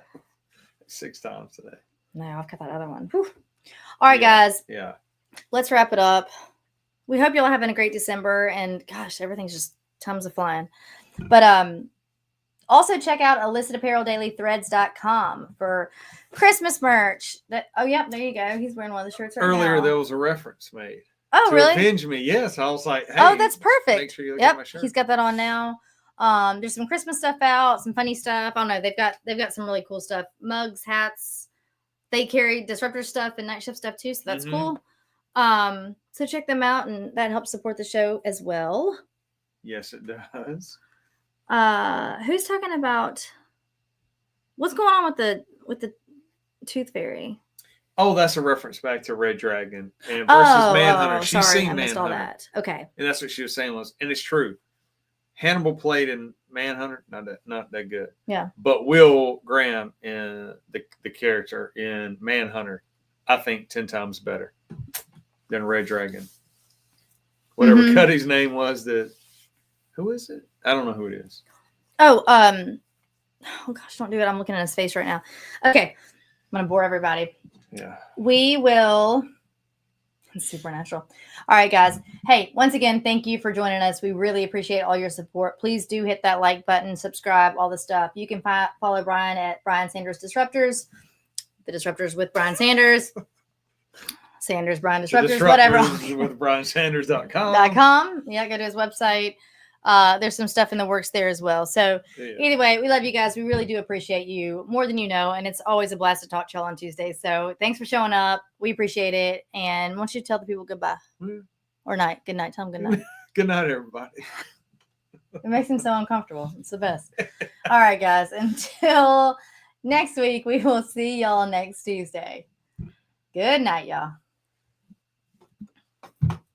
6 times today. No, I've got that other one. Whew. All right, guys. Yeah. Let's wrap it up. We hope y'all having a great December, and gosh, everything's just tons of flying. But also check out illicitappareldailythreads.com for Christmas merch. Oh, yeah, there you go. He's wearing one of the shirts right Earlier, now. there was a reference made. Oh, to really? Avenge me. Yes. I was like, hey. Oh, that's perfect. Make sure you look at my shirt. He's got that on now. There's some Christmas stuff out, some funny stuff. I don't know. They've got some really cool stuff. Mugs, hats. They carry Disruptor stuff and Nightshift stuff too, so that's cool. So check them out, and that helps support the show as well. Yes, it does. Who's talking about what's going on with the Tooth Fairy? Oh, that's a reference back to Red Dragon and versus Manhunter. She's sorry, seen I missed Manhunter. all that. Okay. And that's what she was saying and it's true. Hannibal played in Manhunter, not that good. Yeah. But Will Graham in the character in Manhunter, I think 10 times better than Red Dragon. Whatever Cuddy's name was, who is it? I don't know who it is. Oh gosh, don't do it. I'm looking at his face right now. Okay. I'm gonna bore everybody. Yeah. We will. It's supernatural. All right, guys. Hey, once again, thank you for joining us. We really appreciate all your support. Please do hit that like button, subscribe, all the stuff. You can follow Brian at Brian Sanders Disruptors, the Disruptors with Brian Sanders, Sanders Brian Disruptors, whatever. With BrianSanders.com. Yeah, go to his website. There's some stuff in the works there as well. So Either way, we love you guys. We really do appreciate you more than you know. And it's always a blast to talk to y'all on Tuesdays. So thanks for showing up. We appreciate it. And I want you to tell the people goodbye or night. Good night. Tell them good night. Good night, everybody. It makes them so uncomfortable. It's the best. All right, guys. Until next week, we will see y'all next Tuesday. Good night, y'all.